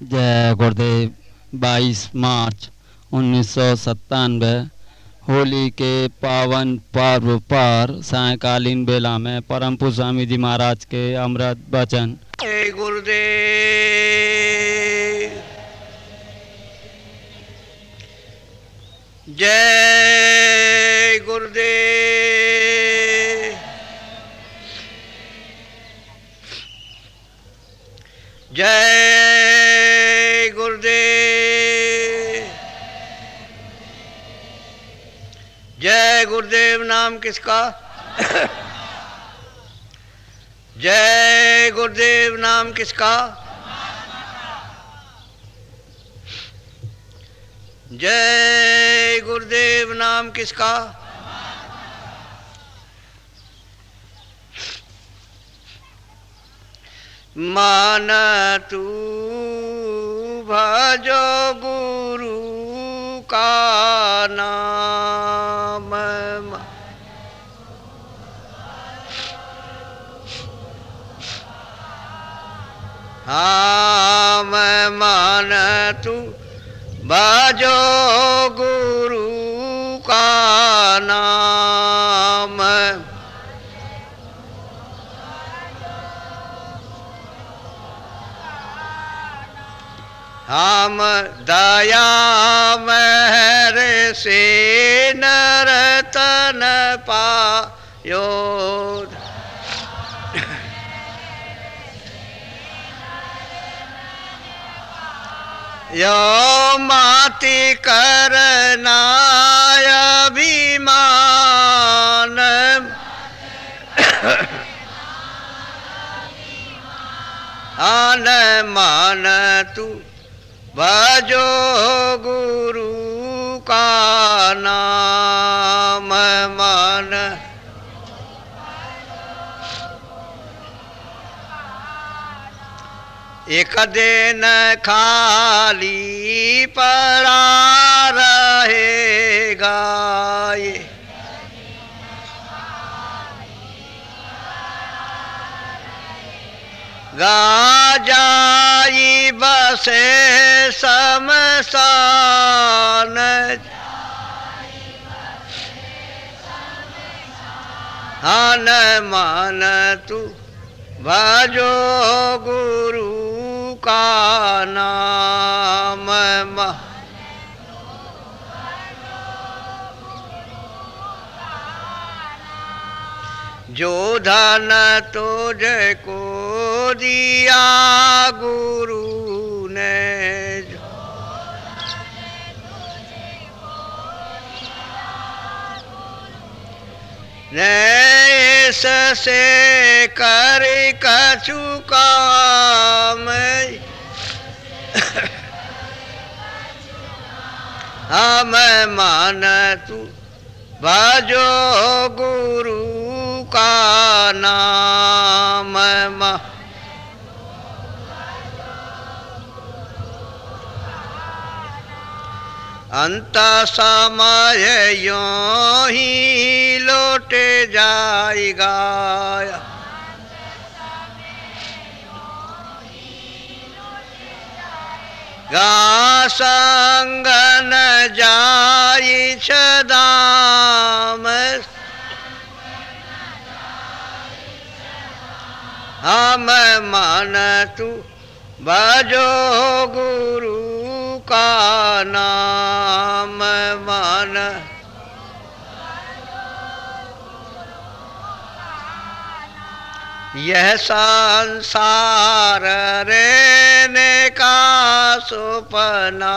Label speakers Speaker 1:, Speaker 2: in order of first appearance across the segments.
Speaker 1: जय गुरुदेव। 22 मार्च 1997 होली के पावन पर्व पर सायंकालीन बेला में परम पूज्य स्वामी जी महाराज के अमृत वचन।
Speaker 2: जय गुरुदेव, जय गुरुदेव, जय गुरुदेव, जय गुरुदेव। नाम किसका? जय गुरुदेव। नाम किसका? जय गुरुदेव। नाम किसका? मान तू भजो गुरु का नाम, हाँ मैं मान तू भजो गुरु का नाम, हम दया मेहर से नरतन पायो, यो माति करना अभिमान, आन मान तू भजो गुरु का नाम, मान एक दिन खाली पड़ा रहेगा ये, गाजाई बसे शमशान, हन मान तू भजो गुरु का नाम, जो धन तुझको दिया गुरु ने, इससे कर कछु काम, हम मान तू भजो गुरु का नाम, अंत समय यों ही लौट जाएगा, गा संग न जाई छदाम, हम मान तू भजो गुरु का नाम, मान यह संसार रहने का सुपना,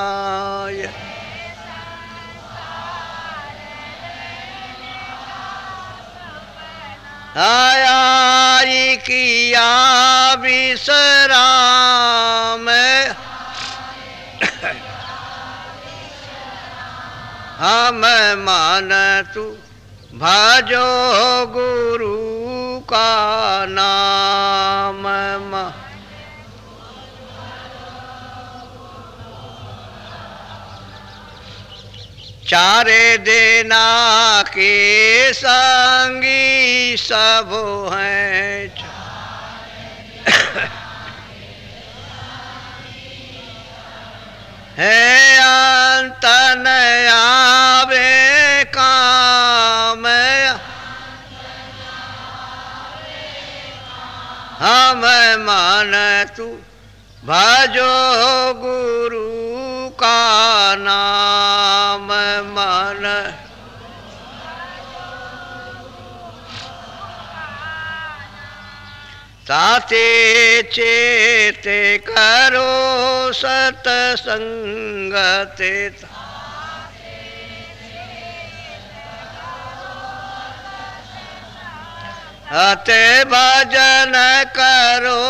Speaker 2: आया किया विश्राम, हम मान तू भजो गुरु का नाम, चारे देना के संगी सब हैं, हे अंत न आवे काम, हम मान तू भजो गुरु का नाम मन। ताते चेते करो सतसंगते, अते भजन करो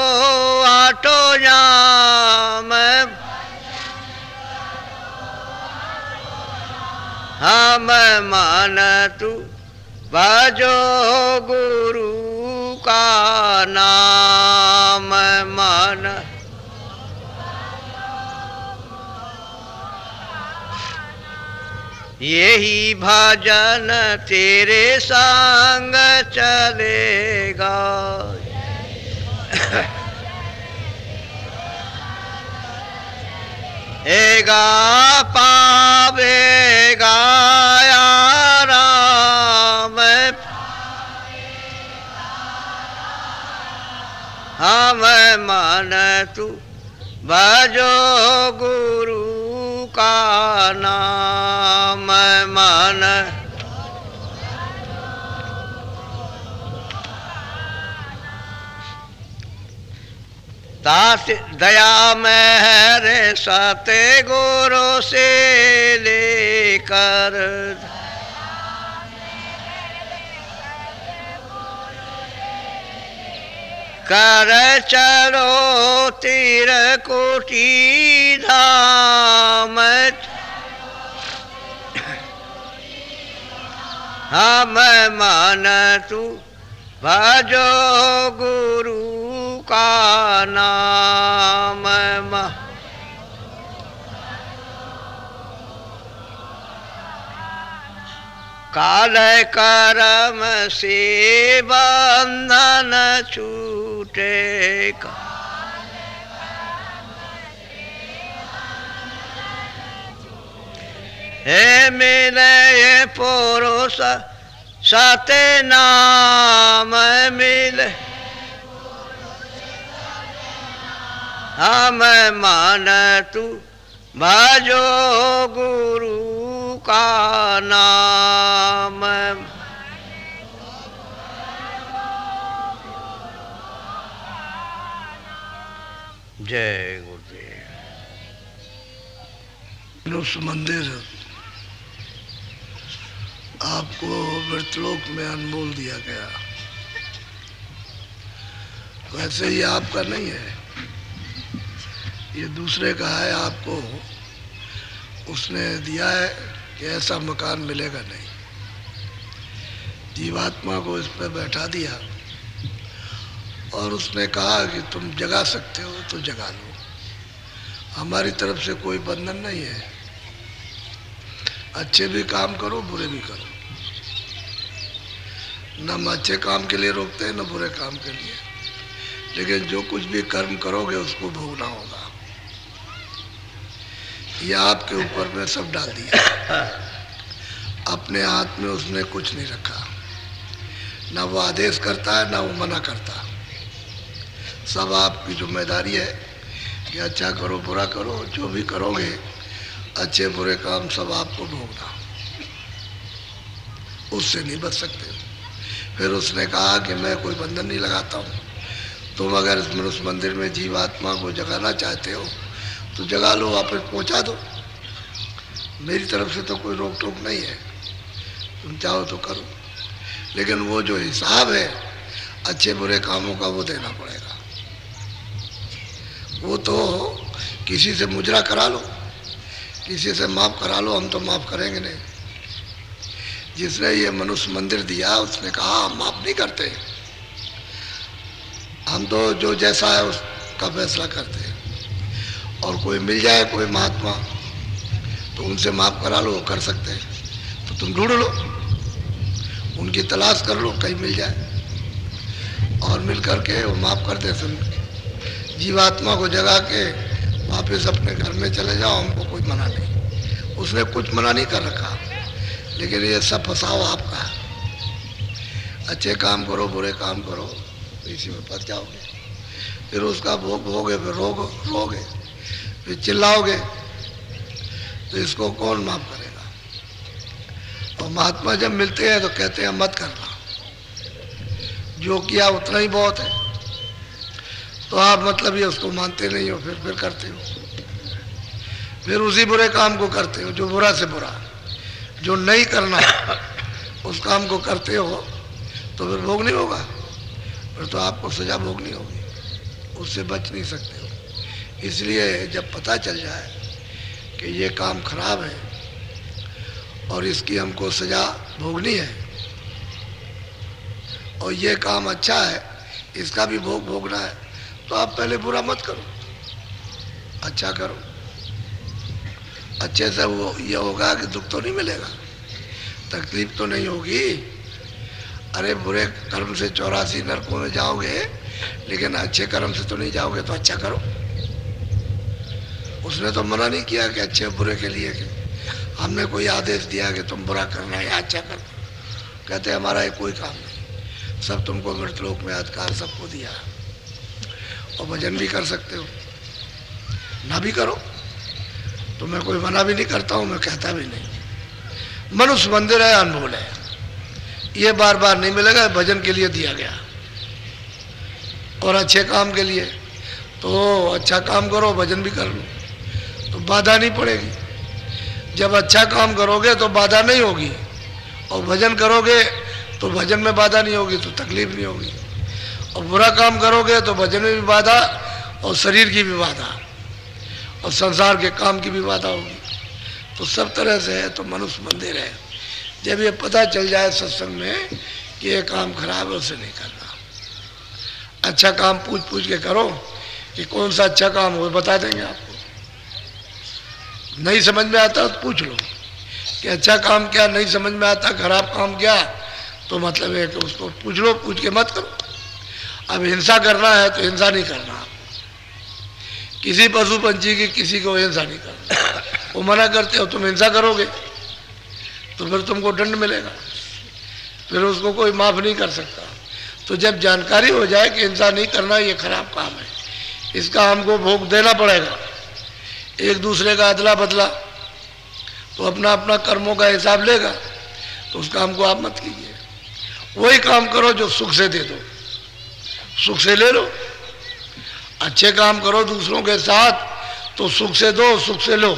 Speaker 2: आठो जाम, हम मान तू भजो गुरु का नाम मन। यही भजन तेरे संग चलेगा, एगा पावेगा आराम, हम मन तू भजो गुरु का नाम मन। तात दया मेहर सते गुरु से लेकर, कर चलो तीर कोटि धाम, हम मान तू भजो गुरु का नाम। काल कर्म से बंधन छूटेगा, हे मिले पुरुष सते नाम मिले, हम मान तू भजो गुरु का नाम। जय गुरुदेव।
Speaker 3: उस मंदिर आपको मृतलोक में अनमोल दिया गया, वैसे ही आपका नहीं है, ये दूसरे का है। आपको उसने दिया है कि ऐसा मकान मिलेगा नहीं। जीवात्मा को इस पे बैठा दिया और उसने कहा कि तुम जगा सकते हो तो जगा लो, हमारी तरफ से कोई बंधन नहीं है। अच्छे भी काम करो, बुरे भी करो, न हम अच्छे काम के लिए रोकते हैं न बुरे काम के लिए, लेकिन जो कुछ भी कर्म करोगे उसको भोगना होगा। ये आपके ऊपर में सब डाल दिया, अपने हाथ में उसने कुछ नहीं रखा, ना वो आदेश करता है ना वो मना करता। सब आपकी जिम्मेदारी है कि अच्छा करो बुरा करो, जो भी करोगे अच्छे बुरे काम सब आपको भोगना, उससे नहीं बच सकते। फिर उसने कहा कि मैं कोई बंधन नहीं लगाता हूँ, तुम अगर उस मंदिर में जीवात्मा को जगाना चाहते हो तो जगा लो, वापस पहुँचा दो, मेरी तरफ से तो कोई रोक टोक नहीं है, तुम चाहो तो करो। लेकिन वो जो हिसाब है अच्छे बुरे कामों का वो देना पड़ेगा। वो तो किसी से मुजरा करा लो, किसी से माफ़ करा लो, हम तो माफ़ करेंगे नहीं। जिसने ये मनुष्य मंदिर दिया उसने कहा हम माफ़ नहीं करते, हम तो जो जैसा है उसका फैसला करते हैं। और कोई मिल जाए कोई महात्मा तो उनसे माफ़ करा लो, कर सकते हैं तो तुम ढूंढ लो, उनकी तलाश कर लो, कहीं मिल जाए और मिल करके वो माफ़ कर दे। जीवात्मा को जगा के वापस अपने घर में चले जाओ, हमको कोई मना नहीं। उसने कुछ मना नहीं कर रखा, लेकिन ये सब फंसाओ आपका। अच्छे काम करो, बुरे काम करो, इसी में फंस जाओगे। फिर उसका भोग भोगे, फिर रोगे, फिर चिल्लाओगे, तो इसको कौन माफ करेगा। और महात्मा जब मिलते हैं तो कहते हैं मत करना, जो किया उतना ही बहुत है। तो आप मतलब ये उसको मानते नहीं हो, फिर करते हो, फिर उसी बुरे काम को करते हो जो बुरा से बुरा, जो नहीं करना उस काम को करते हो, तो फिर भोग नहीं होगा, फिर तो आपको सजा भोगनी होगी, उससे बच नहीं सकते हो। इसलिए जब पता चल जाए कि ये काम खराब है और इसकी हमको सजा भोगनी है, और ये काम अच्छा है, इसका भी भोग भोगना है, तो आप पहले बुरा मत करो, अच्छा करो। अच्छे से वो ये होगा कि दुख तो नहीं मिलेगा, तकलीफ तो नहीं होगी। अरे बुरे कर्म से 84 नरकों में जाओगे, लेकिन अच्छे कर्म से तो नहीं जाओगे, तो अच्छा करो। उसने तो मना नहीं किया कि अच्छे बुरे के लिए, कि हमने कोई आदेश दिया कि तुम बुरा करना या अच्छा करना। कहते हमारा ये कोई काम नहीं, सब तुमको मृतलोक में अधिकार सबको दिया, और भजन भी कर सकते हो, ना भी करो, तो मैं कोई मना भी नहीं करता हूँ, मैं कहता भी नहीं। मनुष्य मंदिर है, अनमोल है, ये बार बार नहीं मिलेगा, भजन के लिए दिया गया और अच्छे काम के लिए। तो अच्छा काम करो, भजन भी कर लो, तो बाधा नहीं पड़ेगी। जब अच्छा काम करोगे तो बाधा नहीं होगी, और भजन करोगे तो भजन में बाधा नहीं होगी, तो तकलीफ नहीं होगी। और बुरा काम करोगे तो भजन में भी बाधा, और शरीर की भी बाधा, और संसार के काम की भी बाधा होगी। तो सब तरह से है, तो मनुष्य मंदिर है। जब ये पता चल जाए सत्संग में कि ये काम खराब है, उसे नहीं करना। अच्छा काम पूछ पूछ के करो कि कौन सा अच्छा काम हो, बता देंगे आपको। नहीं समझ में आता तो पूछ लो कि अच्छा काम क्या, नहीं समझ में आता खराब काम क्या, तो मतलब है कि उसको पूछ लो, पूछ के मत करो। अब हिंसा करना है तो हिंसा नहीं करना, किसी पशु पंछी की किसी को हिंसा नहीं करना। वो मना करते हो, तुम हिंसा करोगे तो फिर तुमको दंड मिलेगा, फिर उसको कोई माफ नहीं कर सकता। तो जब जानकारी हो जाए कि हिंसा नहीं करना, ये खराब काम है, इसका हमको भोग देना पड़ेगा, एक दूसरे का अदला बदला, तो अपना अपना कर्मों का हिसाब लेगा, तो उस काम को आप मत कीजिए। वही काम करो जो सुख से दे दो, सुख से ले लो। अच्छे काम करो दूसरों के साथ, तो सुख से दो, सुख से लो।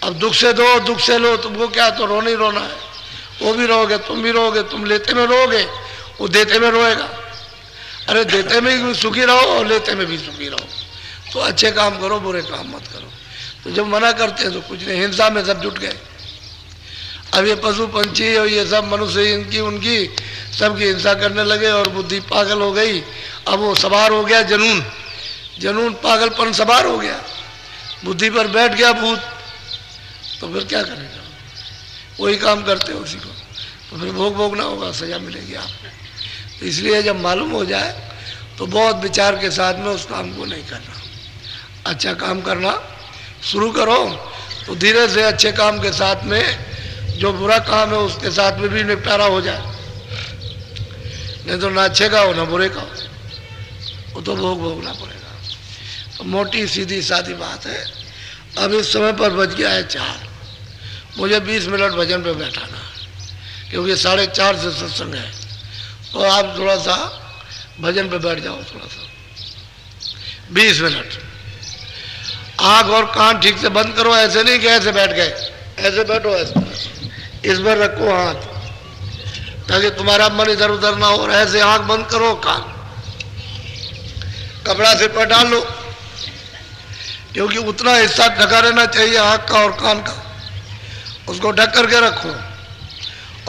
Speaker 3: अब दुख से दो, दुख से लो, तुमको क्या, तो रोना ही रोना है, वो भी रोगे, तुम भी रोगे, तुम लेते में रोगे, वो देते में रोएगा। अरे देते में भी सुखी रहो और लेते में भी सुखी रहो। तो अच्छे काम करो, बुरे काम मत करो। तो जब मना करते हैं तो कुछ नहीं, हिंसा में सब जुट गए। अब ये पशु पंछी और ये सब मनुष्य, इनकी उनकी सबकी हिंसा करने लगे, और बुद्धि पागल हो गई। अब वो सवार हो गया जनून, जनून पागलपन सवार हो गया, बुद्धि पर बैठ गया भूत। तो फिर क्या करेगा, वही काम करते हो उसी को, तो फिर भोग भोगना होगा, सजा मिलेगी आपको। तो इसलिए जब मालूम हो जाए तो बहुत विचार के साथ में उस काम को नहीं करना, अच्छा काम करना शुरू करो। तो धीरे से अच्छे काम के साथ में जो बुरा काम है उसके साथ में भी निपटारा हो जाए, नहीं तो ना अच्छे का हो ना बुरे का हो, वो तो भोग भोगना पड़ेगा। तो मोटी सीधी सादी बात है। अब इस समय पर बज गया है 4, मुझे 20 मिनट भजन पे बैठाना है, क्योंकि 4:30 से सत्संग है। तो आप थोड़ा सा भजन पे बैठ जाओ, थोड़ा सा 20 मिनट। आँख और कान ठीक से बंद करो, ऐसे नहीं कि ऐसे बैठ गए, ऐसे बैठो, ऐसे इस पर रखो हाथ, ताकि तुम्हारा मन इधर उधर ना हो। ऐसे आँख बंद करो, कान कपड़ा से पर डाल लो, क्योंकि उतना हिस्सा ढका रहना चाहिए आँख का और कान का, उसको ढक करके रखो।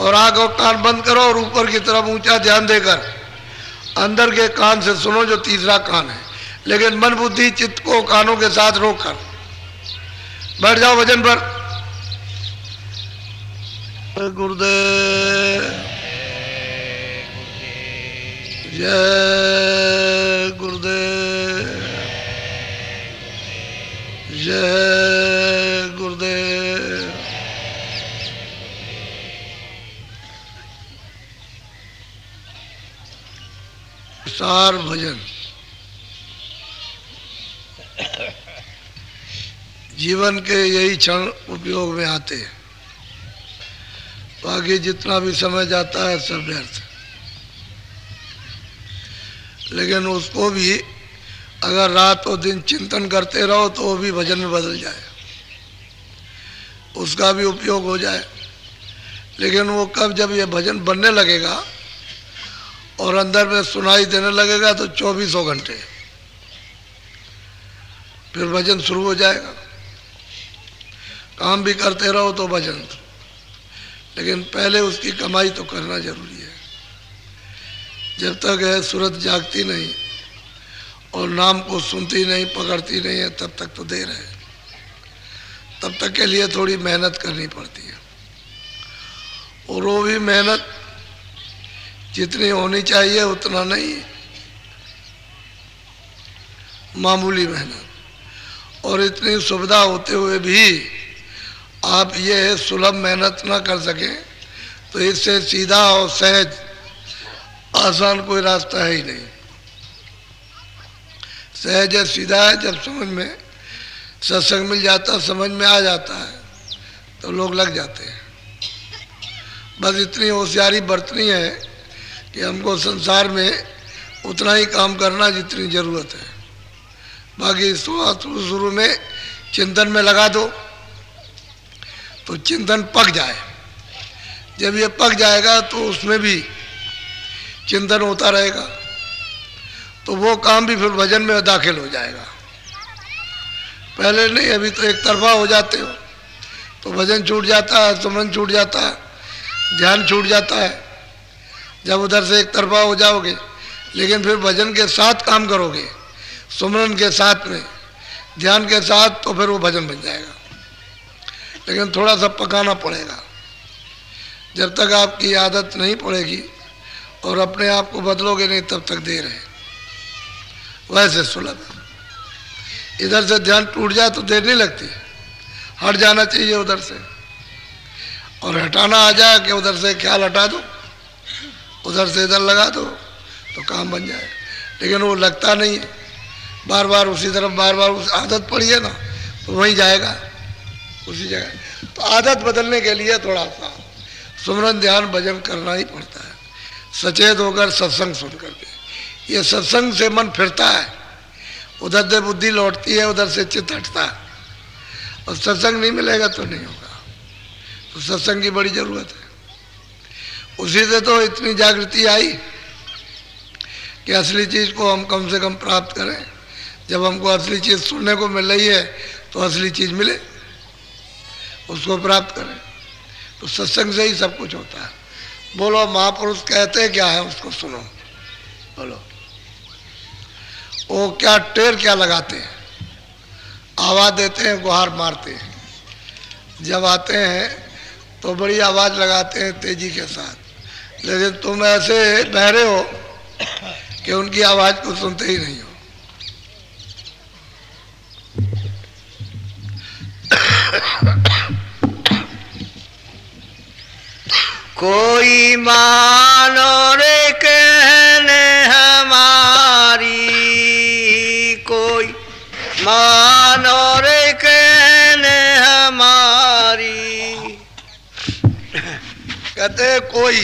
Speaker 3: और आँख और कान बंद करो, और ऊपर की तरफ ऊंचा ध्यान देकर अंदर के कान से सुनो, जो तीसरा कान है, लेकिन मन बुद्धि चित्त को कानों के साथ रोक कर बैठ जाओ भजन पर। गुरुदेव जय गुरुदेव। जय गुरुदेव। सार भजन जीवन के यही क्षण उपयोग में आते हैं, बाकी जितना भी समय जाता है सब व्यर्थ। लेकिन उसको भी अगर रात और दिन चिंतन करते रहो तो वो भी भजन में बदल जाए, उसका भी उपयोग हो जाए। लेकिन वो कब, जब ये भजन बनने लगेगा और अंदर में सुनाई देने लगेगा तो 24 घंटे फिर भजन शुरू हो जाएगा। काम भी करते रहो तो भजन, लेकिन पहले उसकी कमाई तो करना जरूरी है। जब तक है सूरत जागती नहीं और नाम को सुनती नहीं, पकड़ती नहीं है, तब तक तो देर है। तब तक के लिए थोड़ी मेहनत करनी पड़ती है, और वो भी मेहनत जितनी होनी चाहिए उतना नहीं, मामूली मेहनत। और इतनी सुविधा होते हुए भी आप ये सुलभ मेहनत ना कर सकें तो इससे सीधा और सहज आसान कोई रास्ता है ही नहीं। सहज है, सीधा है। जब समझ में सत्संग मिल जाता, समझ में आ जाता है तो लोग लग जाते हैं। बस इतनी होशियारी बरतनी है कि हमको संसार में उतना ही काम करना जितनी ज़रूरत है। बाकी शुरू में चिंतन में लगा दो तो चिंतन पक जाए। जब ये पक जाएगा तो उसमें भी चिंतन होता रहेगा, तो वो काम भी फिर भजन में दाखिल हो जाएगा। पहले नहीं, अभी तो एक तरफा हो जाते हो तो भजन छूट जाता है, सुमरन छूट जाता है, ध्यान छूट जाता है। जब उधर से एक तरफा हो जाओगे, लेकिन फिर भजन के साथ काम करोगे, सुमरन के साथ में, ध्यान के साथ, तो फिर वो भजन बन जाएगा। लेकिन थोड़ा सा पकाना पड़ेगा। जब तक आपकी आदत नहीं पड़ेगी और अपने आप को बदलोगे नहीं, तब तक देर है। वैसे सुलभ है। इधर से ध्यान टूट जाए तो देर नहीं लगती, हट जाना चाहिए उधर से, और हटाना आ जाए कि उधर से ख्याल हटा दो, उधर से इधर लगा दो तो काम बन जाए। लेकिन वो लगता नहीं है, बार बार उसी तरफ, बार बार उस आदत पड़ी है ना, तो वहीं जाएगा उसी जगह। तो आदत बदलने के लिए थोड़ा सा सुमरन ध्यान भजन करना ही पड़ता है, सचेत होकर सत्संग सुन करके। ये सत्संग से मन फिरता है, उधर से बुद्धि लौटती है, उधर से चित्त हटता है। और सत्संग नहीं मिलेगा तो नहीं होगा। तो सत्संग की बड़ी ज़रूरत है। उसी से तो इतनी जागृति आई कि असली चीज़ को हम कम से कम प्राप्त करें। जब हमको असली चीज़ सुनने को मिल रही है तो असली चीज़ मिले, उसको प्राप्त करें। तो सत्संग से ही सब कुछ होता है। बोलो, महापुरुष कहते क्या है उसको सुनो। बोलो, वो क्या टेर क्या लगाते हैं, आवाज़ देते हैं, गुहार मारते हैं। जब आते हैं तो बड़ी आवाज़ लगाते हैं तेजी के साथ, लेकिन तुम ऐसे बहरे हो कि उनकी आवाज़ को सुनते ही नहीं हो।
Speaker 2: कोई मानो रे कहने हमारी, कोई मानो रे कहने हमारी।
Speaker 3: कहते कोई,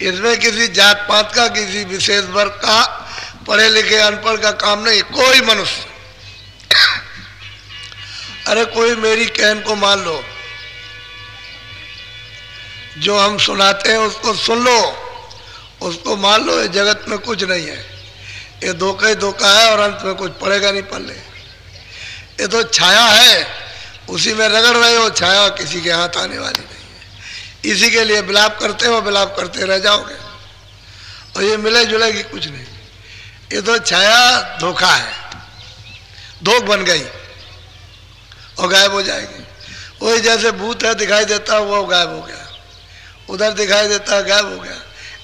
Speaker 3: इसमें किसी जात पात का, किसी विशेष वर्ग का, पढ़े लिखे अनपढ़ का काम नहीं। कोई मनुष्य, अरे कोई मेरी कहन को मान लो, जो हम सुनाते हैं उसको सुन लो, उसको मान लो। ये जगत में कुछ नहीं है, ये धोखा ही धोखा है, और अंत में कुछ पड़ेगा नहीं पल्ले। ये तो छाया है, उसी में रगड़ रहे हो। छाया किसी के हाथ आने वाली नहीं है। इसी के लिए बिलाप करते हो, बिलाप करते रह जाओगे, और ये मिले जुलेगी कुछ नहीं। ये तो छाया धोखा है, धोख बन गई और गायब हो जाएगी। वही जैसे भूत है, दिखाई देता है, वो गायब हो गया, उधर दिखाई देता है, गायब हो गया।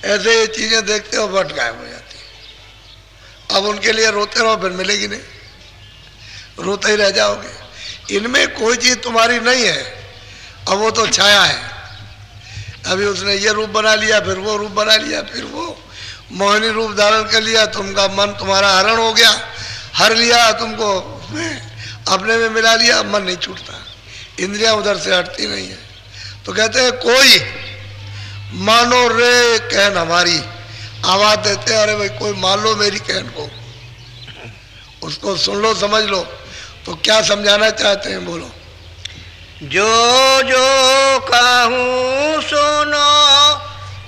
Speaker 3: ऐसे ये चीज़ें देखते हो, बट गायब हो जाती है। अब उनके लिए रोते रहो, फिर मिलेगी नहीं। रोते ही रह जाओगे। इनमें कोई चीज़ तुम्हारी नहीं है, अब वो तो छाया है। अभी उसने ये रूप बना लिया, फिर वो रूप बना लिया, फिर वो मोहिनी रूप धारण कर लिया, तुमका मन तुम्हारा हरण हो गया, हर लिया तुमको, अपने में मिला लिया, मन नहीं छूटता, इंद्रियां उधर से हटती नहीं है। तो कहते हैं कोई मानो रे कहन हमारी, आवाज देते हैं, अरे भाई कोई मान लो मेरी कहन को, उसको सुन लो, समझ लो। तो क्या समझाना चाहते हैं, बोलो।
Speaker 2: जो जो कहूँ सुनो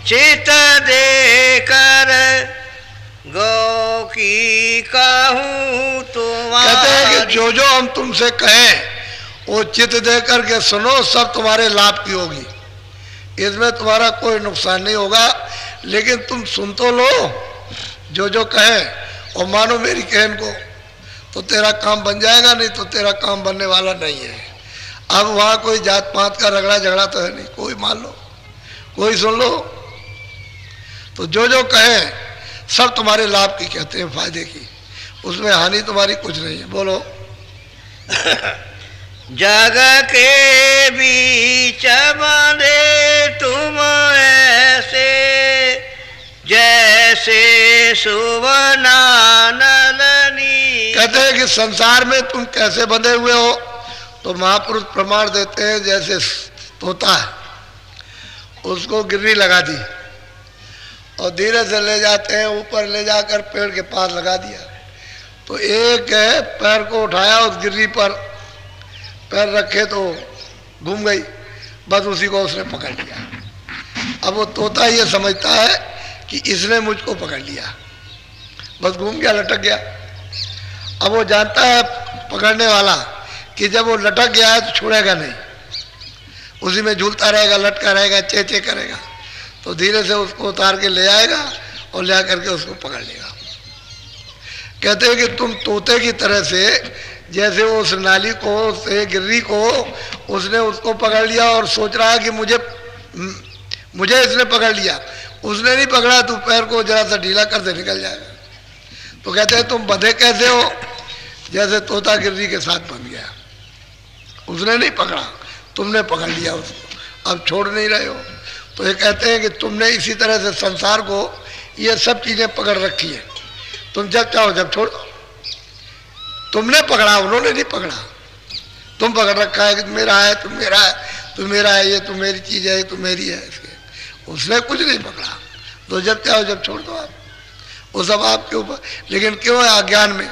Speaker 2: चित देकर, गौ की कहूँ तुम्हारी।
Speaker 3: कहते हैं कि जो जो हम तुमसे कहें वो चित दे करके सुनो, सब तुम्हारे लाभ की होगी, इसमें तुम्हारा कोई नुकसान नहीं होगा, लेकिन तुम सुन तो लो जो जो कहें और मानो मेरी कहन को, तो तेरा काम बन जाएगा, नहीं तो तेरा काम बनने वाला नहीं है। अब वहाँ कोई जात पात का रगड़ा झगड़ा तो है नहीं, कोई मान लो, कोई सुन लो। तो जो जो कहें सब तुम्हारे लाभ की कहते हैं, फायदे की, उसमें हानि तुम्हारी कुछ नहीं है। बोलो।
Speaker 2: जग के बीच बंधे तुम ऐसे, जैसे सुवना नलनी।
Speaker 3: कहते हैं कि संसार में तुम कैसे बंधे हुए हो, तो महापुरुष प्रमाण देते हैं जैसे तोता है, उसको गिर्री लगा दी और धीरे से ले जाते हैं ऊपर, ले जाकर पेड़ के पास लगा दिया, तो एक है पैर को उठाया उस गिर्री पर, पैर रखे तो घूम गई, बस उसी को उसने पकड़ लिया। अब वो तोता ये समझता है कि इसने मुझको पकड़ लिया, बस घूम गया, लटक गया। अब वो जानता है पकड़ने वाला कि जब वो लटक गया है तो छोड़ेगा नहीं, उसी में झूलता रहेगा, लटका रहेगा, चेचे करेगा, तो धीरे से उसको उतार के ले आएगा और ले आकर के उसको पकड़ लेगा। कहते हैं कि तुम तोते की तरह से, जैसे वो उस नाली को, उस गिर्री को उसने उसको पकड़ लिया और सोच रहा है कि मुझे इसने पकड़ लिया, उसने नहीं पकड़ा, तू पैर को जरा सा ढीला कर दे, निकल जाएगा। तो कहते हैं तुम बंधे कैसे हो, जैसे तोता गिर्री के साथ बंध गया, उसने नहीं पकड़ा, तुमने पकड़ लिया उसको, अब छोड़ नहीं रहे हो। तो ये कहते हैं कि तुमने इसी तरह से संसार को ये सब चीज़ें पकड़ रखी है, तुम जब चाहो जब छोड़ दो। तुमने पकड़ा, उन्होंने नहीं पकड़ा, तुम पकड़ रखा है कि मेरा है, तुम मेरा है, तुम मेरा है, ये तुम मेरी चीज़ है, ये तुम मेरी है, इसके उसने कुछ नहीं पकड़ा। तो जब चाहो जब छोड़ दो आप, वो सब आपके ऊपर। लेकिन क्यों है अज्ञान में,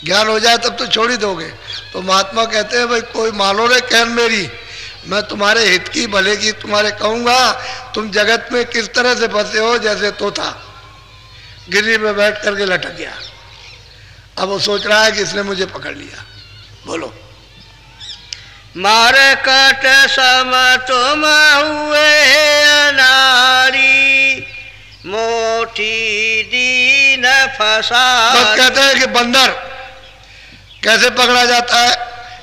Speaker 3: ज्ञान हो जाए तब तो छोड़ ही दोगे। तो महात्मा कहते हैं भाई कोई मानो रे कहन मेरी, मैं तुम्हारे हित की भले की तुम्हारे कहूँगा। तुम जगत में किस तरह से फंसे हो, जैसे तोता गिर्री में बैठ करके लटक गया, अब वो सोच रहा है कि इसने मुझे पकड़ लिया। बोलो।
Speaker 2: मरकट सम तुम हुए अनारी, मोटी दीन फसा।
Speaker 3: बस कहते हैं कि बंदर कैसे पकड़ा जाता है,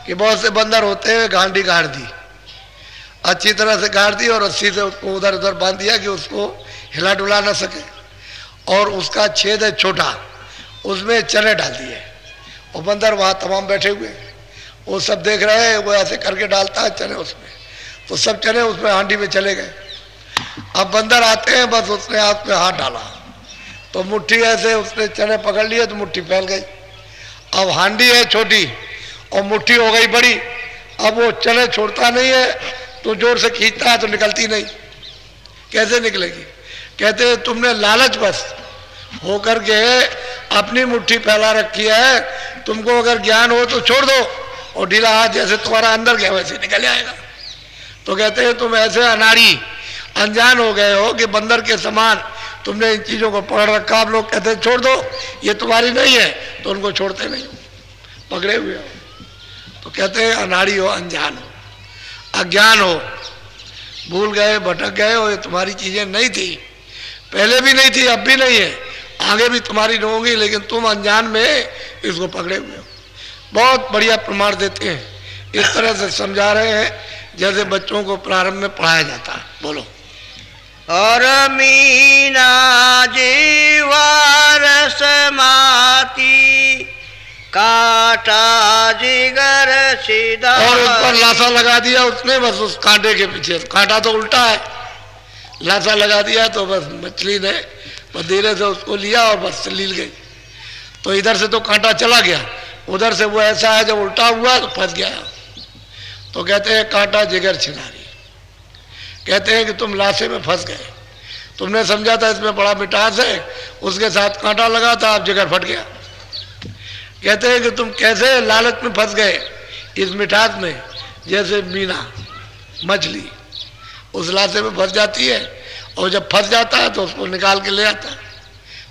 Speaker 3: कि बहुत से बंदर होते हैं, गांडी गाड़ दी, अच्छी तरह से गाड़ दी और रस्सी से उसको उधर उधर बांध दिया कि उसको हिला डुला ना सके, और उसका छेद है छोटा, उसमें चने डाल दिए, और बंदर वहाँ तमाम बैठे हुए, वो सब देख रहे हैं, वो ऐसे करके डालता है चने उसमें, तो सब चने उसमें हांडी में चले गए। अब बंदर आते हैं, बस उसने हाथ में हाथ डाला तो मुट्ठी ऐसे उसने चने पकड़ लिए तो मुट्ठी फैल गई। अब हांडी है छोटी और मुट्ठी हो गई बड़ी, अब वो चने छोड़ता नहीं है, तो जोर से खींचता है तो निकलती नहीं, कैसे निकलेगी। कहते हैं तुमने लालच बस होकर के अपनी मुट्ठी फैला रखी है, तुमको अगर ज्ञान हो तो छोड़ दो, और ढीला हाथ जैसे तुम्हारा अंदर गया वैसे निकल आएगा। तो कहते हैं तुम ऐसे अनाड़ी अनजान हो गए हो कि बंदर के समान तुमने इन चीज़ों को पकड़ रखा। आप लोग कहते हैं छोड़ दो, ये तुम्हारी नहीं है, तो उनको छोड़ते नहीं, पकड़े हुए हो। तो कहते हैं अनाड़ी हो, अनजान हो, अज्ञान हो, भूल गए, भटक गए हो, ये तुम्हारी चीज़ें नहीं थी, पहले भी नहीं थी, अब भी नहीं है, आगे भी तुम्हारी नहीं होगी, लेकिन तुम अनजान में इसको पकड़े हुए हो। बहुत बढ़िया प्रमाण देते हैं, इस तरह से समझा रहे हैं जैसे बच्चों को प्रारंभ में पढ़ाया जाता है। बोलो।
Speaker 2: और मीना जीवार समाती, काटा जिगर सीधा।
Speaker 3: और उस पर लाशा लगा दिया उसने, बस उस कांटे के पीछे। कांटा तो उल्टा है, लाशा लगा दिया तो बस मछली ने बस धीरे से उसको लिया और बस लील गई। तो इधर से तो कांटा चला गया, उधर से वो ऐसा है जब उल्टा हुआ तो फंस गया। तो कहते हैं कांटा जिगर छिनारी, कहते हैं कि तुम लाशे में फंस गए, तुमने समझा था इसमें बड़ा मिठास है, उसके साथ कांटा लगा था, अब जिगर फट गया। कहते हैं कि तुम कैसे लालच में फंस गए इस मिठास में, जैसे मीना मछली उस लाशे में फंस जाती है और जब फंस जाता है तो उसको निकाल के ले आता है,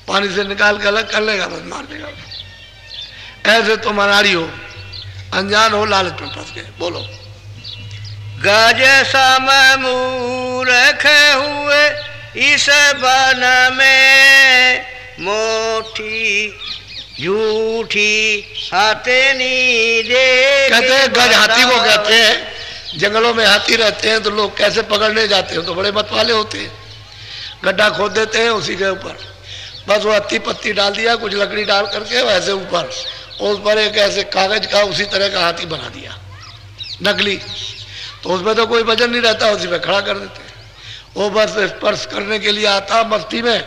Speaker 3: पानी से निकाल के अलग कर लेगा, बस मार देगा। ऐसे तुम अनाड़ी हो, अनजान हो, लालच में फंस गए। बोलो।
Speaker 2: गज सम मूर्ख हुए इस वन में, मोटी झूठी हथनी दे।
Speaker 3: कहते हैं गज हाथी को कहते हैं, जंगलों में हाथी रहते हैं तो लोग कैसे पकड़ने जाते हैं तो बड़े मत वाले होते हैं, गड्ढा खोद देते हैं उसी के ऊपर, बस वो हत्ती पत्ती डाल दिया, कुछ लकड़ी डाल करके वैसे ऊपर, और उस पर एक ऐसे कागज का उसी तरह का हाथी बना दिया नकली। तो उसमें तो कोई वजन नहीं रहता, उसी पे खड़ा कर देते। वो बस स्पर्श करने के लिए आता मस्ती में,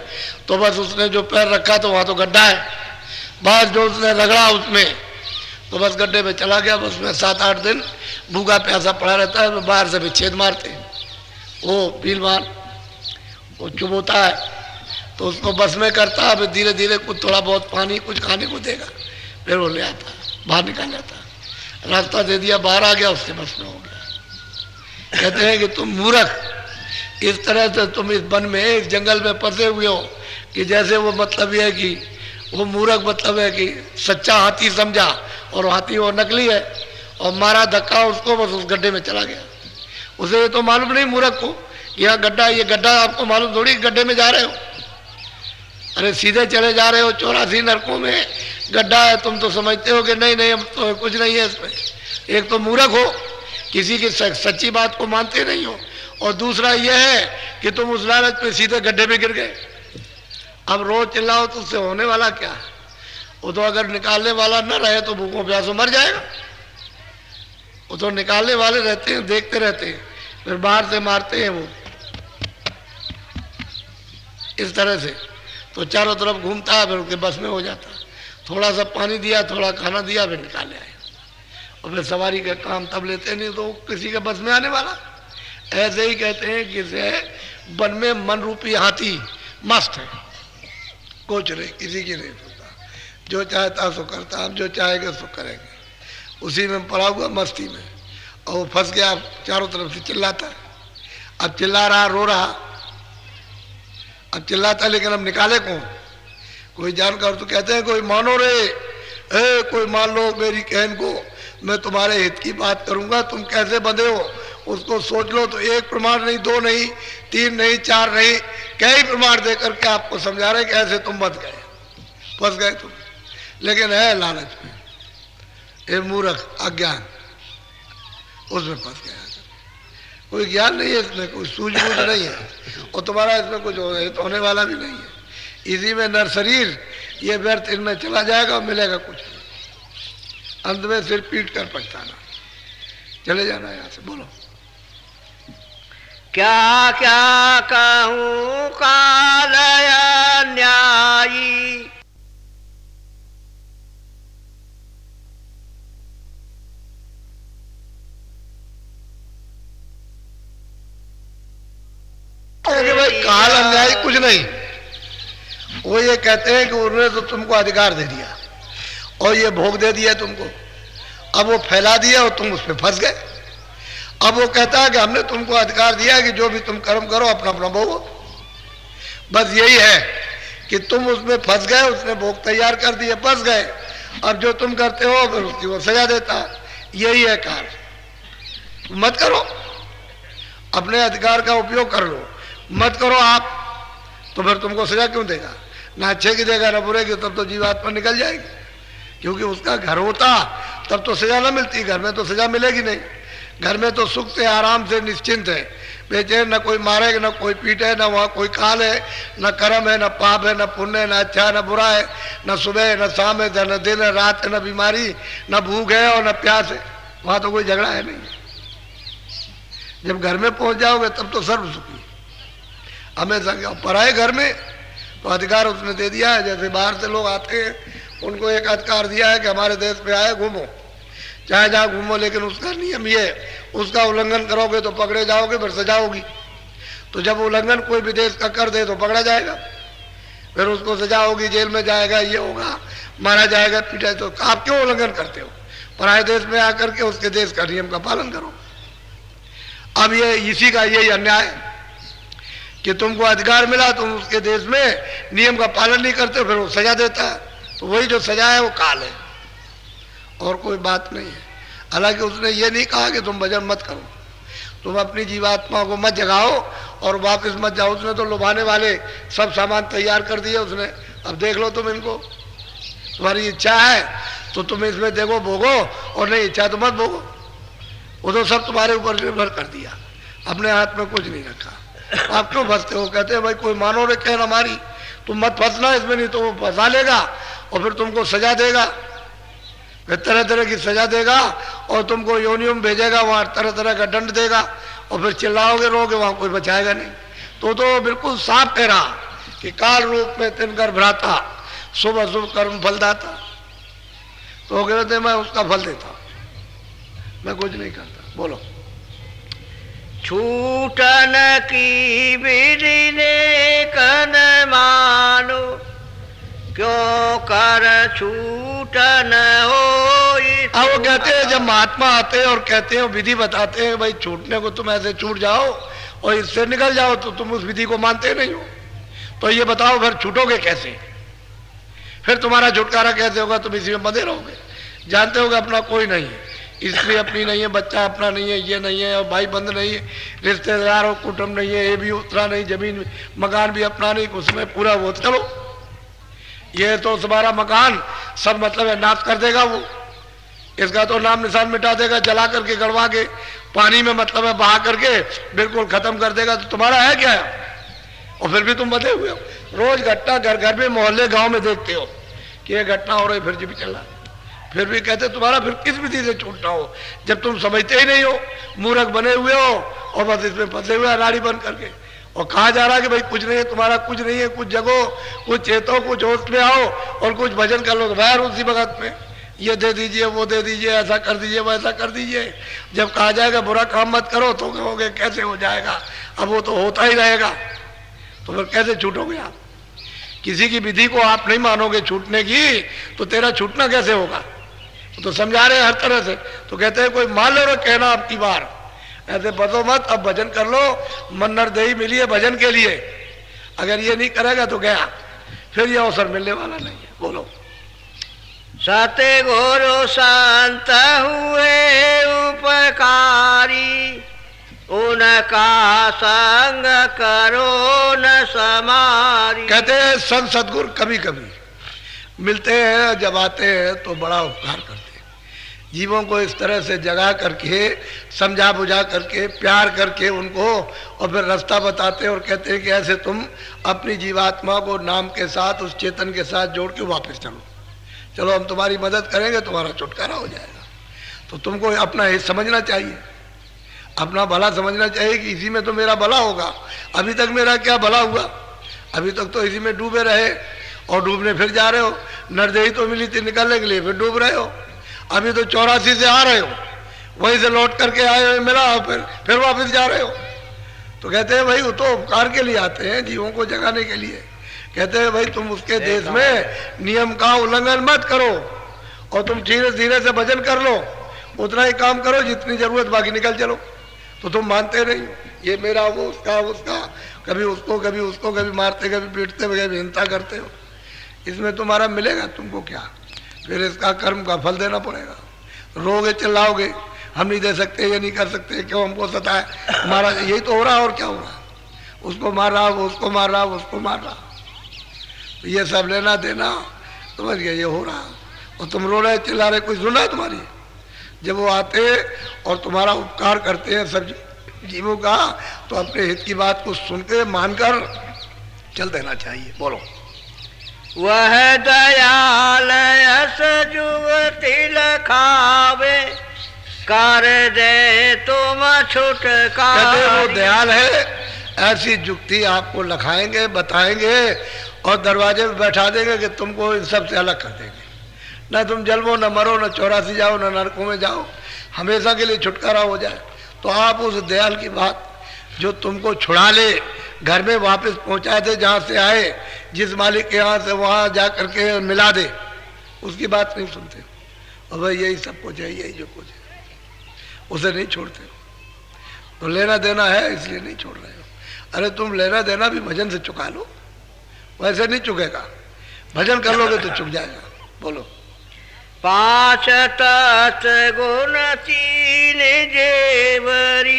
Speaker 3: तो बस उसने जो पैर रखा तो वहाँ तो गड्ढा है, बस जो उसने रगड़ा उसमें तो बस गड्ढे में चला गया। बस में 7-8 दिन भूखा प्यासा पड़ा रहता है, बाहर से भी छेद मारते, वो पील मार वो चुभोता है, तो उसको बस में करता है, फिर धीरे धीरे कुछ थोड़ा बहुत पानी कुछ खाने को देगा, फिर वो ले आता, बाहर निकाल जाता। रास्ता दे दिया, बाहर आ गया, उसके बस में हो गया। कहते हैं कि तुम मूर्ख, इस तरह से तुम इस वन में एक जंगल में फंसे हुए हो कि जैसे वो मतलब ये है कि वो मूर्ख मतलब है कि सच्चा हाथी समझा और हाथी वो नकली है, और मारा धक्का उसको, बस उस गड्ढे में चला गया। उसे ये तो मालूम नहीं मूर्ख को, यहाँ गड्ढा, ये गड्ढा आपको मालूम थोड़ी गड्ढे में जा रहे हो, अरे सीधे चले जा रहे हो, 84 नरकों में गड्ढा है, तुम तो समझते हो कि नहीं नहीं हम तो कुछ नहीं है इसमें। एक तो मूर्ख हो, किसी की सच्ची बात को मानते नहीं हो, और दूसरा यह है कि तुम उस लालच में सीधे गड्ढे में गिर गए। अब रोज चिल्लाओ तो उससे होने वाला क्या है? वो तो अगर निकालने वाला न रहे तो भूखों प्यासों मर जाएगा। वो तो निकालने वाले रहते हैं, देखते रहते हैं, फिर बाहर से मारते हैं वो इस तरह से, तो चारों तरफ घूमता है, फिर उसके बस में हो जाता है। थोड़ा सा पानी दिया, थोड़ा खाना दिया, फिर निकाले आए, और फिर सवारी का काम तब लेते नहीं तो किसी के बस में आने वाला। ऐसे ही कहते हैं कि वन में मन रूपी हाथी मस्त है, कुछ नहीं, किसी की नहीं सुनता, जो चाहता सो करता, हम जो चाहेंगे सो करेंगे, उसी में पड़ा हुआ मस्ती में, और वो फंस गया, चारों तरफ से चिल्लाता है। अब चिल्ला रहा, रो रहा, अब चिल्लाता, लेकिन अब निकाले कौन? कोई जानकार तो कहते हैं कोई मानो रे, कोई मान लो मेरी कहन को, मैं तुम्हारे हित की बात करूंगा, तुम कैसे बंधे हो उसको सोच लो। तो एक प्रमाण नहीं, 2 नहीं, 3 नहीं, 4 नहीं, कई प्रमाण देकर के आपको समझा रहे कि ऐसे तुम बच गए, फंस गए तुम, लेकिन है लालच में, ये मूर्ख अज्ञान, उसमें फंस गया। कोई ज्ञान नहीं है इसमें, कोई सूझबूझ नहीं है, और तुम्हारा इसमें कुछ होने वाला भी नहीं है। इसी में नर शरीर ये व्यर्थ इनमें चला जाएगा और मिलेगा कुछ नहीं, अंत में सिर पीट कर पछताना, चले जाना यहाँ से। बोलो।
Speaker 2: क्या क्या कहूँ काल न्यायी,
Speaker 3: भाई काल अन्यायी कुछ नहीं, वो ये कहते हैं कि उन्होंने तो तुमको अधिकार दे दिया और ये भोग दे दिया तुमको, अब वो फैला दिया और तुम उस पर फंस गए। अब वो कहता है कि हमने तुमको अधिकार दिया कि जो भी तुम कर्म करो अपना अपना भोगो, बस यही है कि तुम उसमें फंस गए, उसने भोग तैयार कर दिए, फंस गए, अब जो तुम करते हो फिर उसकी वो सजा देता है, यही है काल। मत करो, अपने अधिकार का उपयोग कर लो, मत करो आप, तो फिर तुमको सजा क्यों देगा? ना अच्छे की देगा ना बुरे की, तब तो जीवात्मा निकल जाएगी, क्योंकि उसका घर होता तब तो सजा ना मिलती, घर में तो सजा मिलेगी नहीं, घर में तो सुख से आराम से निश्चिंत है, बेचैन, न कोई मारे न कोई पीटे, न वहाँ कोई काल है, न कर्म है, न पाप है, न पुण्य है, न अच्छा है, न बुरा है, न सुबह है, न शाम है, न दिन है, रात है, न बीमारी, न भूख है और न प्यास है। वहाँ तो कोई झगड़ा है नहीं। जब घर में पहुँच जाओगे तब तो सर्व सुखी हमेशा। क्या पराए घर में तो अधिकार उसने दे दिया है। जैसे बाहर से लोग आते हैं, उनको एक अधिकार दिया है कि हमारे देश पे आए, घूमो, चाहे जहाँ घूमो, लेकिन उसका नियम ये है, उसका उल्लंघन करोगे तो पकड़े जाओगे, फिर सजा होगी। तो जब उल्लंघन कोई भी देश का कर दे तो पकड़ा जाएगा, फिर उसको सजा होगी, जेल में जाएगा, ये होगा, मारा जाएगा, पीटा। तो आप क्यों उल्लंघन करते हो? पराए देश में आकर के उसके देश का नियम का पालन करो। अब ये इसी का यही अन्याय है कि तुमको अधिकार मिला, तुम उसके देश में नियम का पालन नहीं करते, फिर वो सजा देता है। तो वही जो सजा है वो काल है और कोई बात नहीं है। हालांकि उसने ये नहीं कहा कि तुम भजन मत करो, तुम अपनी जीवात्मा को मत जगाओ और वापस मत जाओ। उसने तो लुभाने वाले सब सामान तैयार कर दिए उसने। अब देख लो तुम इनको, तुम्हारी इच्छा है तो तुम इसमें देखो, भोगो, और नहीं इच्छा तो मत भोगो। वो तो सब तुम्हारे ऊपर निर्भर कर दिया, अपने हाथ में कुछ नहीं रखा। आप क्यों फंसते हो? कहते हैं भाई कोई मानो रे कहना हमारी, तुम मत फंसना इसमें, नहीं तो वो फंसा लेगा और फिर तुमको सजा देगा, फिर तरह तरह की सजा देगा और तुमको योनियों में भेजेगा, वहाँ तरह तरह का दंड देगा और फिर चिल्लाओगे, रोगे, वहाँ कोई बचाएगा नहीं। तो बिल्कुल साफ कह रहा कि काल रूप में तिनकर भ्राता, शुभ अशुभ कर्म फलदाता। तो कहते मैं उसका फल देता हूँ, मैं कुछ नहीं करता। बोलो।
Speaker 2: छूटन की विधि ने कन मानो, क्यों कर छूटन हो।
Speaker 3: अब वो कहते हैं, जब महात्मा आते हैं और कहते हैं, विधि बताते हैं, भाई छूटने को तुम ऐसे छूट जाओ और इससे निकल जाओ, तो तुम उस विधि को मानते नहीं हो। तो ये बताओ फिर छूटोगे कैसे? फिर तुम्हारा छुटकारा कैसे होगा? तुम इसी में बंधे रहोगे। जानते हो कि अपना कोई नहीं है, स्त्री अपनी नहीं है, बच्चा अपना नहीं है, ये नहीं है, और भाई बंद नहीं है, रिश्तेदार और कुटुंब नहीं है, ये भी उतना नहीं, जमीन मकान भी अपना नहीं, उसमें पूरा वो। चलो ये तो तुम्हारा मकान सब मतलब है नाश कर देगा वो, इसका तो नाम निशान मिटा देगा, जला करके, गड़वा के, पानी में मतलब है बहा करके बिल्कुल खत्म कर देगा। तो तुम्हारा है क्या? और फिर भी तुम बंधे हुए हो। रोज घटना घर घर में, मोहल्ले, गांव में देखते हो कि ये घटना हो रही, फिर भी चल रहा, फिर भी कहते तुम्हारा फिर किस विधि से छूटना हो, जब तुम समझते ही नहीं हो, मूर्ख बने हुए हो और बस इसमें फंसे हुए अनाड़ी बन करके। और कहा जा रहा है कि भाई कुछ नहीं है तुम्हारा, कुछ नहीं है, कुछ जगो, कुछ चेतो, कुछ होश में आओ और कुछ भजन कर लो। तो भाई उसी वक्त में ये दे दीजिए, वो दे दीजिए, ऐसा कर दीजिए, वैसा कर दीजिए। जब कहा जाएगा बुरा काम मत करो तो कहोगे कैसे हो जाएगा, अब वो तो होता ही रहेगा। तो फिर कैसे छूटोगे आप? किसी की विधि को आप नहीं मानोगे छूटने की, तो तेरा छूटना कैसे होगा? तो समझा रहे हैं हर तरह से। तो कहते हैं कोई मान लो कहना आपकी बार, ऐसे बदो मत, अब भजन कर लो, मन नरदेही मिली है भजन के लिए। अगर ये नहीं करेगा तो गया, फिर ये अवसर मिलने वाला नहीं है। बोलो।
Speaker 2: सत्य गुरु संत हुए उपकारी, उनका संग करो न समारी।
Speaker 3: कहते हैं संत सदगुरु कभी कभी मिलते हैं, जब आते हैं तो बड़ा उपकार करते हैं, जीवों को इस तरह से जगा करके, समझा बुझा करके, प्यार करके उनको, और फिर रास्ता बताते हैं और कहते हैं कि ऐसे तुम अपनी जीवात्मा को नाम के साथ, उस चेतन के साथ जोड़ के वापस चलो, चलो हम तुम्हारी मदद करेंगे, तुम्हारा छुटकारा हो जाएगा। तो तुमको अपना हित समझना चाहिए, अपना भला समझना चाहिए कि इसी में तो मेरा भला होगा। अभी तक मेरा क्या भला हुआ? अभी तक तो इसी में डूबे रहे और डूबने फिर जा रहे हो। नरदेही तो मिली थी निकलने के लिए, फिर डूब रहे हो। अभी तो 84 से आ रहे हो, वहीं से लौट करके आए, मिला, फिर वापस जा रहे हो। तो कहते हैं भाई वो तो उपकार के लिए आते हैं, जीवों को जगाने के लिए। कहते हैं भाई तुम उसके देश में नियम का उल्लंघन मत करो और तुम धीरे धीरे से भजन कर लो, उतना ही काम करो जितनी जरूरत, बाकी निकल चलो। तो तुम मानते नहीं, ये मेरा, वो उसका, उसका, कभी उसको कभी उसको, कभी मारते कभी पीटते, कभी हिंसा करते हो। इसमें तुम्हारा मिलेगा तुमको क्या? फिर इसका कर्म का फल देना पड़ेगा। रोगे, चिल्लाओगे, हम नहीं दे सकते, ये नहीं कर सकते, क्यों हमको सताए, हमारा यही तो हो रहा है। और क्या हो रहा है? उसको मार रहा, वो उसको मार रहा, उसको मार रहा, तो ये सब लेना देना, समझ गए, ये हो रहा। और तुम रो रहे चिल्ला रहे, कोई सुना है तुम्हारी? जब वो आते और तुम्हारा उपकार करते हैं सब जीवों का, तो अपने हित की बात को सुन के मानकर चल देना चाहिए। बोलो।
Speaker 2: वह दयाल यस जुगति लखावे, कर दे तुम छुटकारा।
Speaker 3: कहते वो दयाल है, ऐसी जुक्ति आपको लखाएंगे, बताएंगे और दरवाजे पे बैठा देंगे कि तुमको इन सब से अलग कर देंगे। न तुम जन्मो, न मरो, न 84 जाओ, न नरकों में जाओ, हमेशा के लिए छुटकारा हो जाए। तो आप उस दयाल की बात जो तुमको छुड़ा ले, घर में वापस पहुंचाए थे जहाँ से आए, जिस मालिक के यहाँ से वहाँ जा करके मिला दे, उसकी बात नहीं सुनते। और भाई यही सब कुछ है, यही जो कुछ है, उसे नहीं छोड़ते। तो लेना देना है इसलिए नहीं छोड़ रहे हो। अरे तुम लेना देना भी भजन से चुका लो, वैसे नहीं चुकेगा। भजन कर लोगे तो चुक जाएगा। बोलो।
Speaker 2: 5 तत्व गुण 3 जेवरी,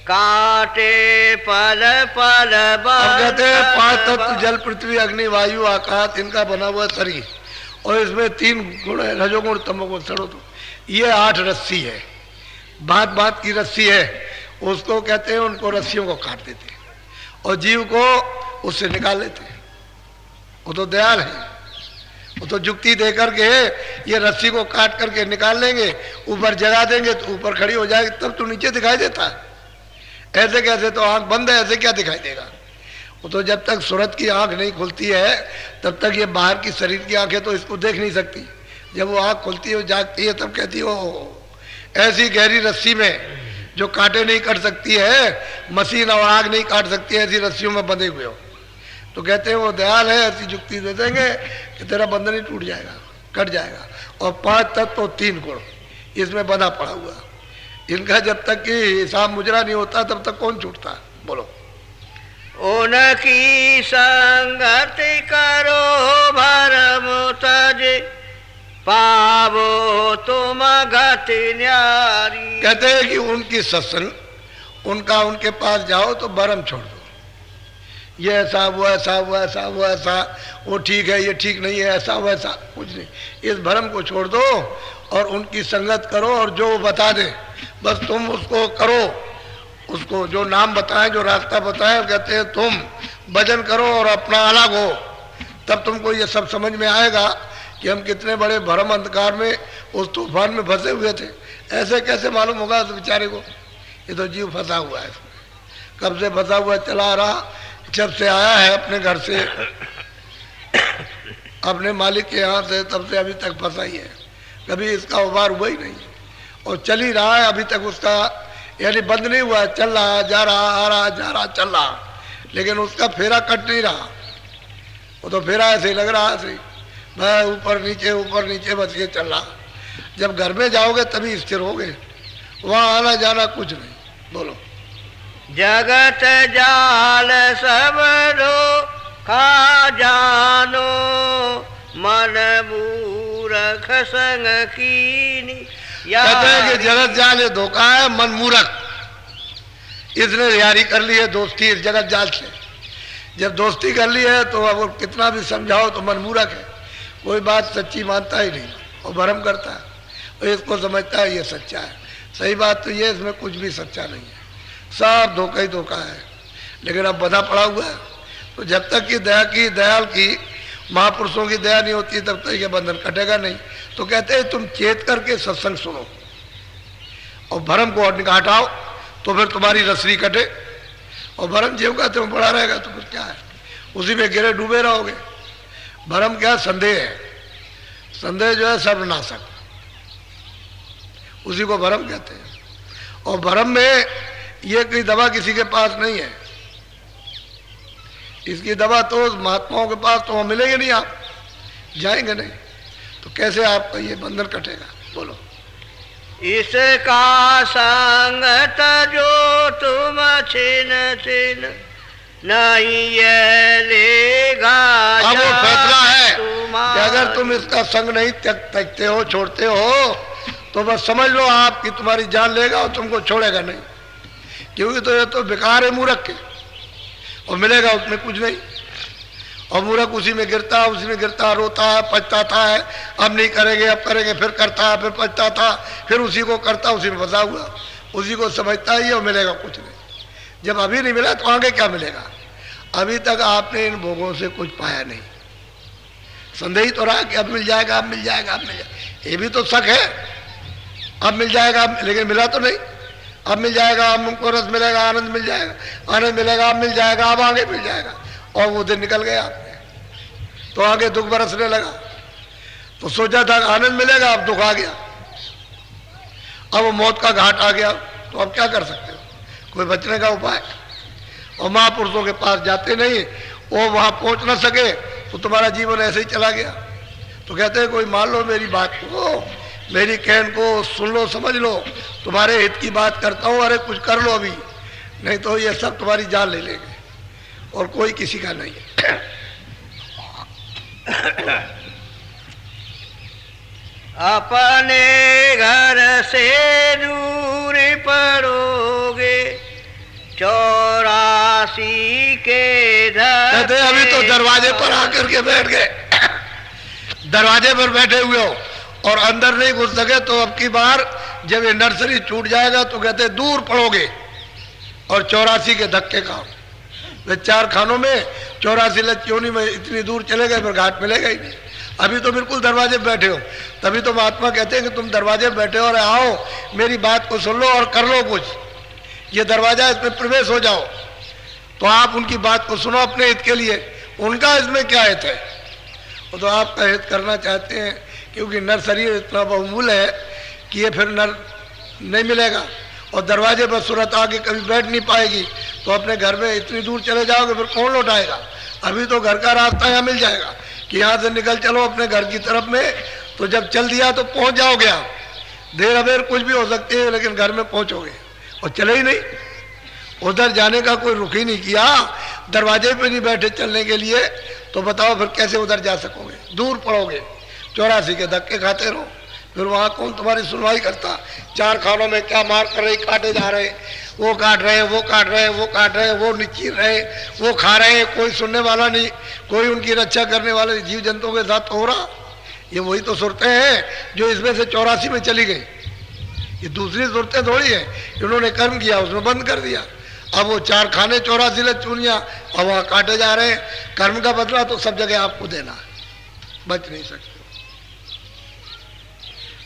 Speaker 2: काटे पल पल
Speaker 3: अब कहते हैं 5 तत्व जल पृथ्वी अग्नि वायु आकाश, इनका बना हुआ शरीर, और इसमें 3 गुण है, रजोगुण तमोगुण। सड़ो तो ये 8 रस्सी है, बात बात की रस्सी है, उसको कहते हैं, उनको रस्सियों को काट देते हैं और जीव को उससे निकाल लेते हैं। वो तो दयाल है, वो तो जुक्ति दे करके ये रस्सी को काट करके निकाल लेंगे, ऊपर जगा देंगे तो ऊपर खड़ी हो जाएगी, तब तो नीचे दिखाई देता है। ऐसे कैसे, तो आंख बंद है, ऐसे क्या दिखाई देगा। वो तो जब तक सूरत की आंख नहीं खुलती है तब तक ये बाहर की शरीर की आंखें तो इसको देख नहीं सकती। जब वो आंख खुलती है, जागती है, तब कहती हो ऐसी गहरी रस्सी में जो कांटे नहीं काट सकती है, मशीन और आग नहीं काट सकती है, ऐसी रस्सियों में बंधे हुए हो। तो कहते हैं वो दयाल है, ऐसी जुक्ति दे देंगे कि तेरा बंधन ही टूट जाएगा, कट जाएगा। और 5 तत्व तो 3 गुण इसमें बंधा पड़ा हुआ, इनका जब तक कि हिसाब मुजरा नहीं होता तब तक कौन छूटता है। बोलो।
Speaker 2: उनकी संगति करो भरम तज, पावो तुम गति न्यारी।
Speaker 3: कहते हैं कि उनकी सत्संग, उनका उनके पास जाओ तो भरम छोड़ दो। ये ऐसा वो ऐसा, वो ऐसा वो ऐसा, वो ठीक है ये ठीक नहीं है, ऐसा वैसा कुछ नहीं। इस भरम को छोड़ दो और उनकी संगत करो, और जो वो बता दे बस तुम उसको करो। उसको जो नाम बताएं, जो रास्ता बताएं, कहते हैं तुम भजन करो और अपना अलग हो, तब तुमको ये सब समझ में आएगा कि हम कितने बड़े भरम अंधकार में उस तूफान में फंसे हुए थे। ऐसे कैसे मालूम होगा उस बेचारे को। ये तो जीव फंसा हुआ है, कब से फंसा हुआ चला रहा, जब से आया है अपने घर से, अपने मालिक के यहाँ से, तब से अभी तक फंसा ही है। कभी इसका उबार हुआ ही नहीं और चल ही रहा है अभी तक, उसका यानी बंद नहीं हुआ, चल रहा, जा रहा, आ रहा, जा रहा, चल रहा, लेकिन उसका फेरा कट नहीं रहा। वो तो फेरा ऐसे ही लग रहा है, ऐसे भाई ऊपर नीचे बस ये चल रहा। जब घर में जाओगे तभी स्थिर होगे, वहाँ आना जाना कुछ नहीं। बोलो।
Speaker 2: जगत जाल सब रो खा जानो, मन मूरख संग कीनी।
Speaker 3: कहते हैं कि जगत जाल ये धोखा है, मन मूर्ख। इसने यारी कर ली है, दोस्ती इस जगत जाल से। जब दोस्ती कर ली है तो अब कितना भी समझाओ तो मन मूर्ख है, कोई बात सच्ची मानता ही नहीं और भ्रम करता है, और इसको समझता है ये सच्चा है। सही बात तो ये, इसमें कुछ भी सच्चा नहीं है, सब धोखा ही धोखा है। लेकिन अब बंधा पड़ा हुआ है। तो जब तक कि दयाल की महापुरुषों की दया नहीं होती तब तक ये बंधन कटेगा नहीं। तो कहते हैं तुम चेत करके सत्संग सुनो और भरम को हटाओ, तो फिर तुम्हारी रसरी कटे। और भरम जीव का तुम बड़ा रहेगा तो फिर क्या है, उसी में गिरे डूबे रहोगे। भरम क्या, संदेह है। संदेह जो है सर्वनाशक, उसी को भरम कहते हैं। और भरम में ये कोई दवा किसी के पास नहीं है, इसकी दवा तो महात्माओं के पास तो मिलेंगे नहीं, आप जाएंगे नहीं, तो कैसे आपका ये बंधन कटेगा। बोलो।
Speaker 2: इसका संगत जो तुम छिन छिन, नहीं ये लेगा।
Speaker 3: अब वो फैसला है कि अगर तुम इसका संग नहीं त्यागते हो, छोड़ते हो, तो बस समझ लो आप कि तुम्हारी जान लेगा और तुमको छोड़ेगा नहीं। क्योंकि तो ये तो बेकार है मूर्ख के, और मिलेगा उसमें कुछ नहीं। और मूर्ख उसी में गिरता है, उसी में गिरता है, रोता है, पछताता है, अब नहीं करेंगे, अब करेंगे, फिर करता है, फिर पछताता, फिर उसी को करता, उसी में फंसा हुआ, उसी को समझता ही है और मिलेगा कुछ नहीं। जब अभी नहीं मिला तो आगे क्या मिलेगा? अभी तक आपने इन भोगों से कुछ पाया नहीं, संदेह तो रहा कि अब मिल जाएगा, अब मिल जाएगा, अब मिल जाएगा, ये भी तो शक है, अब मिल जाएगा, लेकिन मिला तो नहीं। अब मिल जाएगा, अब हमको रस मिलेगा, आनंद मिल जाएगा, आनंद मिलेगा, अब मिल जाएगा, अब आगे मिल जाएगा, और वो दिन निकल गया आपने, तो आगे दुख बरसने लगा। तो सोचा था आनंद मिलेगा, अब दुख आ गया, अब वो मौत का घाट आ गया, तो अब क्या कर सकते हो? कोई बचने का उपाय? और महापुरुषों के पास जाते नहीं, वो वहां पहुंच ना सके तो तुम्हारा जीवन ऐसे ही चला गया। तो कहते हैं कोई मान लो मेरी बात को, मेरी कहन को सुन लो, समझ लो, तुम्हारे हित की बात करता हूं, अरे कुछ कर लो अभी, नहीं तो ये सब तुम्हारी जान ले लेंगे, और कोई किसी का नहीं है।
Speaker 2: अपने घर से दूर पड़ोगे 84 के
Speaker 3: कहते अभी तो दरवाजे पर आकर के बैठ गए, दरवाजे पर बैठे हुए हो और अंदर नहीं घुस सके, तो अब की बार जब ये नर्सरी छूट जाएगा तो कहते दूर पड़ोगे और 84 के धक्के खाओ। वे 4 खानों में 84 लच्चियों में इतनी दूर चले गए, फिर घाट मिलेगा ही नहीं। अभी तो बिल्कुल दरवाजे पे बैठे हो, तभी तो महात्मा कहते हैं कि तुम दरवाजे पे बैठे हो और आओ मेरी बात को सुन लो और कर लो कुछ, ये दरवाजा, इसमें प्रवेश हो जाओ। तो आप उनकी बात को सुनो अपने हित के लिए, उनका इसमें क्या हित है? वो तो आपका हित करना चाहते हैं, क्योंकि नर शरीर इतना बहुमूल्य है कि ये फिर नर नहीं मिलेगा, और दरवाजे पर सूरत आके कभी बैठ नहीं पाएगी, तो अपने घर में इतनी दूर चले जाओगे, फिर कौन लौटाएगा? अभी तो घर का रास्ता यहाँ मिल जाएगा कि यहाँ से निकल चलो अपने घर की तरफ में, तो जब चल दिया तो पहुँच जाओगे आप। देर अबेर कुछ भी हो सकती है, लेकिन घर में पहुँचोगे, और चले ही नहीं, उधर जाने का कोई रुख ही नहीं किया, दरवाजे पे नहीं बैठे चलने के लिए, तो बताओ फिर कैसे उधर जा सकोगे? दूर पड़ोगे, 84 के धक्के खाते रहो, फिर वहाँ कौन तुम्हारी सुनवाई करता? 4 खानों में क्या मार कर रहे, काटे जा रहे, वो काट रहे, वो काट रहे, वो काट रहे, वो चीर रहे, वो खा रहे, कोई सुनने वाला नहीं, कोई उनकी रक्षा करने वाले जीव जंतुओं के साथ हो रहा। ये वही तो सूरतें हैं जो इसमें से 84 में चली गई। ये दूसरी सूरतें थोड़ी है, इन्होंने कर्म किया उसमें बंद कर दिया, अब वो 4 खाने 84 लच्चूनियाँ, अब वहाँ काटे जा रहे हैं। कर्म का बदला तो सब जगह आपको देना है, बच नहीं सकते।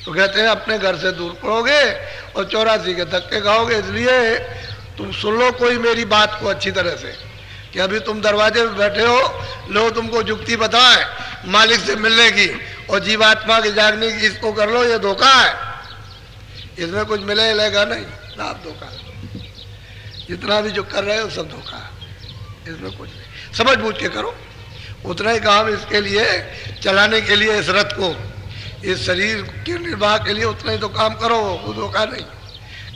Speaker 3: तो कहते हैं अपने घर से दूर पड़ोगे और 84 के धक्के खाओगे, इसलिए तुम सुन लो कोई मेरी बात को अच्छी तरह से, कि अभी तुम दरवाजे पे बैठे हो, लो तुमको जुक्ति बताए मालिक से मिलने की और जीवात्मा की जागने की, इसको कर लो, ये धोखा है, इसमें कुछ मिलेगा नहीं, आप धोखा, जितना भी जो कर रहे हो सब धोखा है, इसमें कुछ नहीं, समझ बूझ के करो, उतना ही काम इसके लिए चलाने के लिए, इस रथ को, इस शरीर के निर्वाह के लिए उतना ही तो काम करो, वो धोखा नहीं,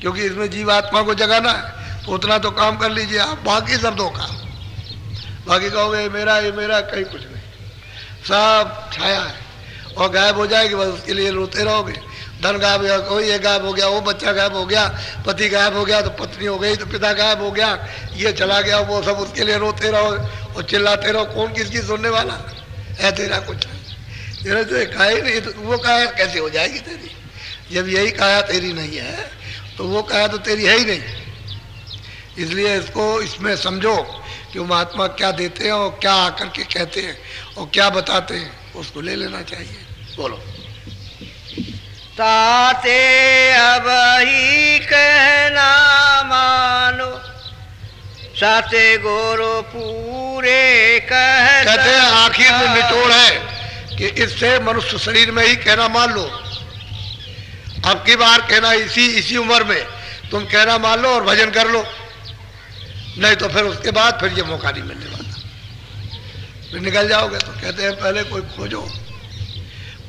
Speaker 3: क्योंकि इसमें जीवात्मा को जगाना है, तो उतना तो काम कर लीजिए आप, बाकी सब धोखा। बाकी कहोगे ये मेरा, कहीं कुछ नहीं, सब छाया है, और गायब हो जाएगी, बस उसके लिए रोते रहोगे। धन गायब हो गया, कोई ये गायब हो गया, वो बच्चा गायब हो गया, पति गायब हो गया, तो पत्नी हो गई, तो पिता गायब हो गया, ये चला गया, वो सब उसके लिए रोते रहो और चिल्लाते रहो, कौन किसकी सुनने वाला है? तेरा कुछ नहीं, तेरा तो काया ही नहीं, तो वो काया कैसे हो जाएगी तेरी? जब यही काया तेरी नहीं है तो वो काया तो तेरी है ही नहीं। इसलिए इसको इसमें समझो कि महात्मा क्या देते हैं और क्या आकर के कहते हैं और क्या बताते हैं, उसको ले लेना चाहिए। बोलो।
Speaker 2: ताते अब ही कहना मानो, साते गोरो पूरे
Speaker 3: कहते हैं आखिर में निचोड़ है कि इससे मनुष्य शरीर में ही कहना मान लो। अब की बार कहना इसी उम्र में तुम कहना मान लो और भजन कर लो, नहीं तो फिर उसके बाद फिर ये मौका नहीं मिलने वाला, फिर निकल जाओगे। तो कहते हैं पहले कोई खोजो,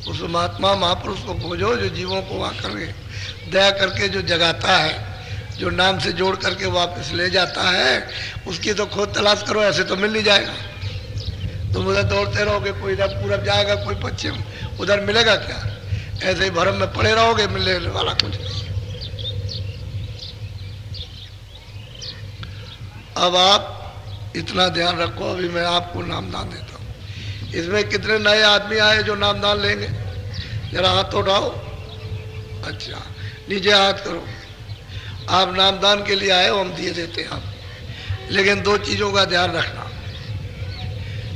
Speaker 3: उस महात्मा महापुरुष को खोजो जो जीवों को आकर के दया करके जो जगाता है, जो नाम से जोड़ करके वापस ले जाता है, उसकी तो खोज तलाश करो, ऐसे तो मिल नहीं जाएगा। तुम उधर दौड़ते रहोगे, कोई इधर पूरब जाएगा, कोई पश्चिम, उधर मिलेगा क्या? ऐसे ही भरम में पड़े रहोगे, मिलने वाला कुछ नहीं। अब आप इतना ध्यान रखो, अभी मैं आपको नाम दान देता हूँ। इसमें कितने नए आदमी आए जो नामदान लेंगे? जरा हाथ तो उठाओ। अच्छा, नीचे हाथ करो। आप नामदान के लिए आए हो, हम दिए देते हैं आप। लेकिन दो चीज़ों का ध्यान रखना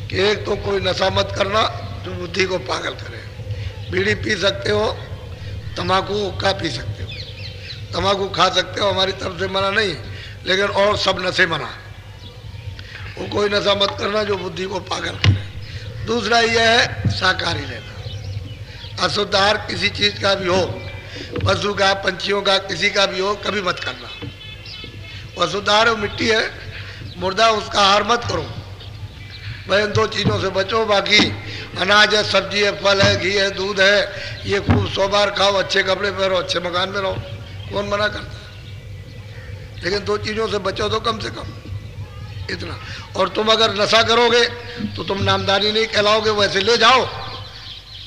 Speaker 3: कि एक तो कोई नशा मत करना जो बुद्धि को पागल करे। बीड़ी पी सकते हो, तम्बाकू हुक्का पी सकते हो, तम्बाकू खा सकते हो, हमारी तरफ से मना नहीं, लेकिन और सब नशे मना। वो कोई नशा मत करना जो बुद्धि को पागल करे। दूसरा यह है शाकाहारी रहना। अशुद्ध आहार किसी चीज़ का भी हो, पशु का, पंछियों का, किसी का भी हो, कभी मत करना। वो अशुद्ध आहार वो मिट्टी है, मुर्दा, उसका आहार मत करो। भाई इन दो चीज़ों से बचो। बाकी अनाज है, सब्जी है, फल है, घी है, दूध है, ये खूब 100 बार खाओ, अच्छे कपड़े पहनो, अच्छे मकान में रहो, कौन मना करता है? लेकिन दो चीज़ों से बचो तो कम से कम इतना। और तुम अगर नशा करोगे तो तुम नामदानी नहीं कहलाओगे। वैसे ले जाओ,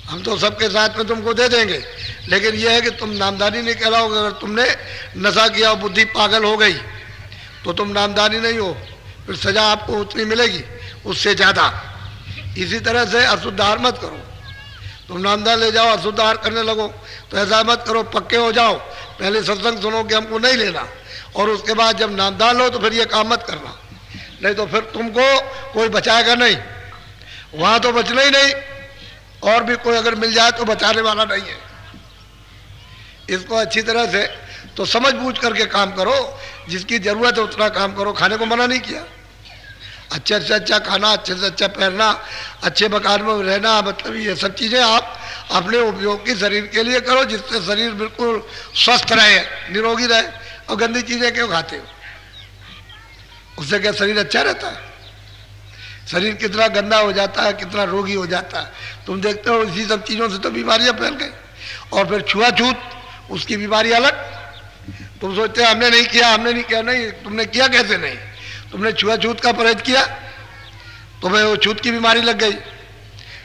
Speaker 3: हम तो सबके साथ में तुमको दे देंगे, लेकिन यह है कि तुम नामदानी नहीं कहलाओगे। अगर तुमने नशा किया और बुद्धि पागल हो गई तो तुम नामदानी नहीं हो, फिर सजा आपको उतनी मिलेगी, उससे ज़्यादा। इसी तरह से अशुद्ध आहार मत करो। तुम नामदान ले जाओ, अशुद्ध आहार करने लगो, तो ऐसा मत करो, पक्के हो जाओ, पहले सत्संग सुनो कि हमको नहीं लेना, और उसके बाद जब नामदान लो तो फिर ये काम मत करना, नहीं तो फिर तुमको कोई बचाएगा नहीं। वहाँ तो बचना ही नहीं, और भी कोई अगर मिल जाए तो बचाने वाला नहीं है। इसको अच्छी तरह से तो समझ बूझ करके काम करो, जिसकी ज़रूरत है उतना काम करो। खाने को मना नहीं किया, अच्छे से अच्छा खाना, अच्छे से अच्छा पहनना, अच्छे मकान में रहना, मतलब ये सब चीज़ें आप अपने उपयोग की शरीर के लिए करो, जिससे शरीर बिल्कुल स्वस्थ रहे, निरोगी रहे। और गंदी चीज़ें क्यों खाते हो? उससे क्या शरीर अच्छा रहता है? शरीर कितना गंदा हो जाता है, कितना रोगी हो जाता है। तुम देखते हो इसी सब चीज़ों से तो बीमारियां फैल गई। और फिर छुआछूत, उसकी बीमारी अलग। तुम सोचते हो हमने नहीं किया, हमने नहीं किया। नहीं, तुमने किया कैसे नहीं? तुमने छुआछूत का परहेज किया, तुम्हें वो छूत की बीमारी लग गई।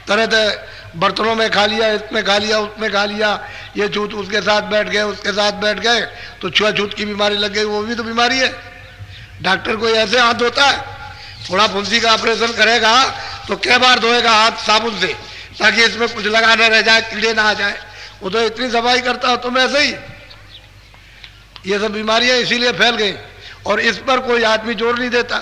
Speaker 3: तरह तरह बर्तनों में खा लिया, इसमें खा लिया, उसमें खा लिया, ये छूत उसके साथ बैठ गए, उसके साथ बैठ गए, तो छुआछूत की बीमारी लग गई। वो भी तो बीमारी है। डॉक्टर कोई ऐसे हाथ धोता है? थोड़ा फुंसी का ऑपरेशन करेगा तो कई बार धोएगा हाथ साबुन से, ताकि इसमें कुछ लगा न रह जाए, कीड़े ना आ जाए। वो तो इतनी सफाई करता है, तुम ऐसे ही। ये सब बीमारियां इसीलिए फैल गई, और इस पर कोई आदमी जोर नहीं देता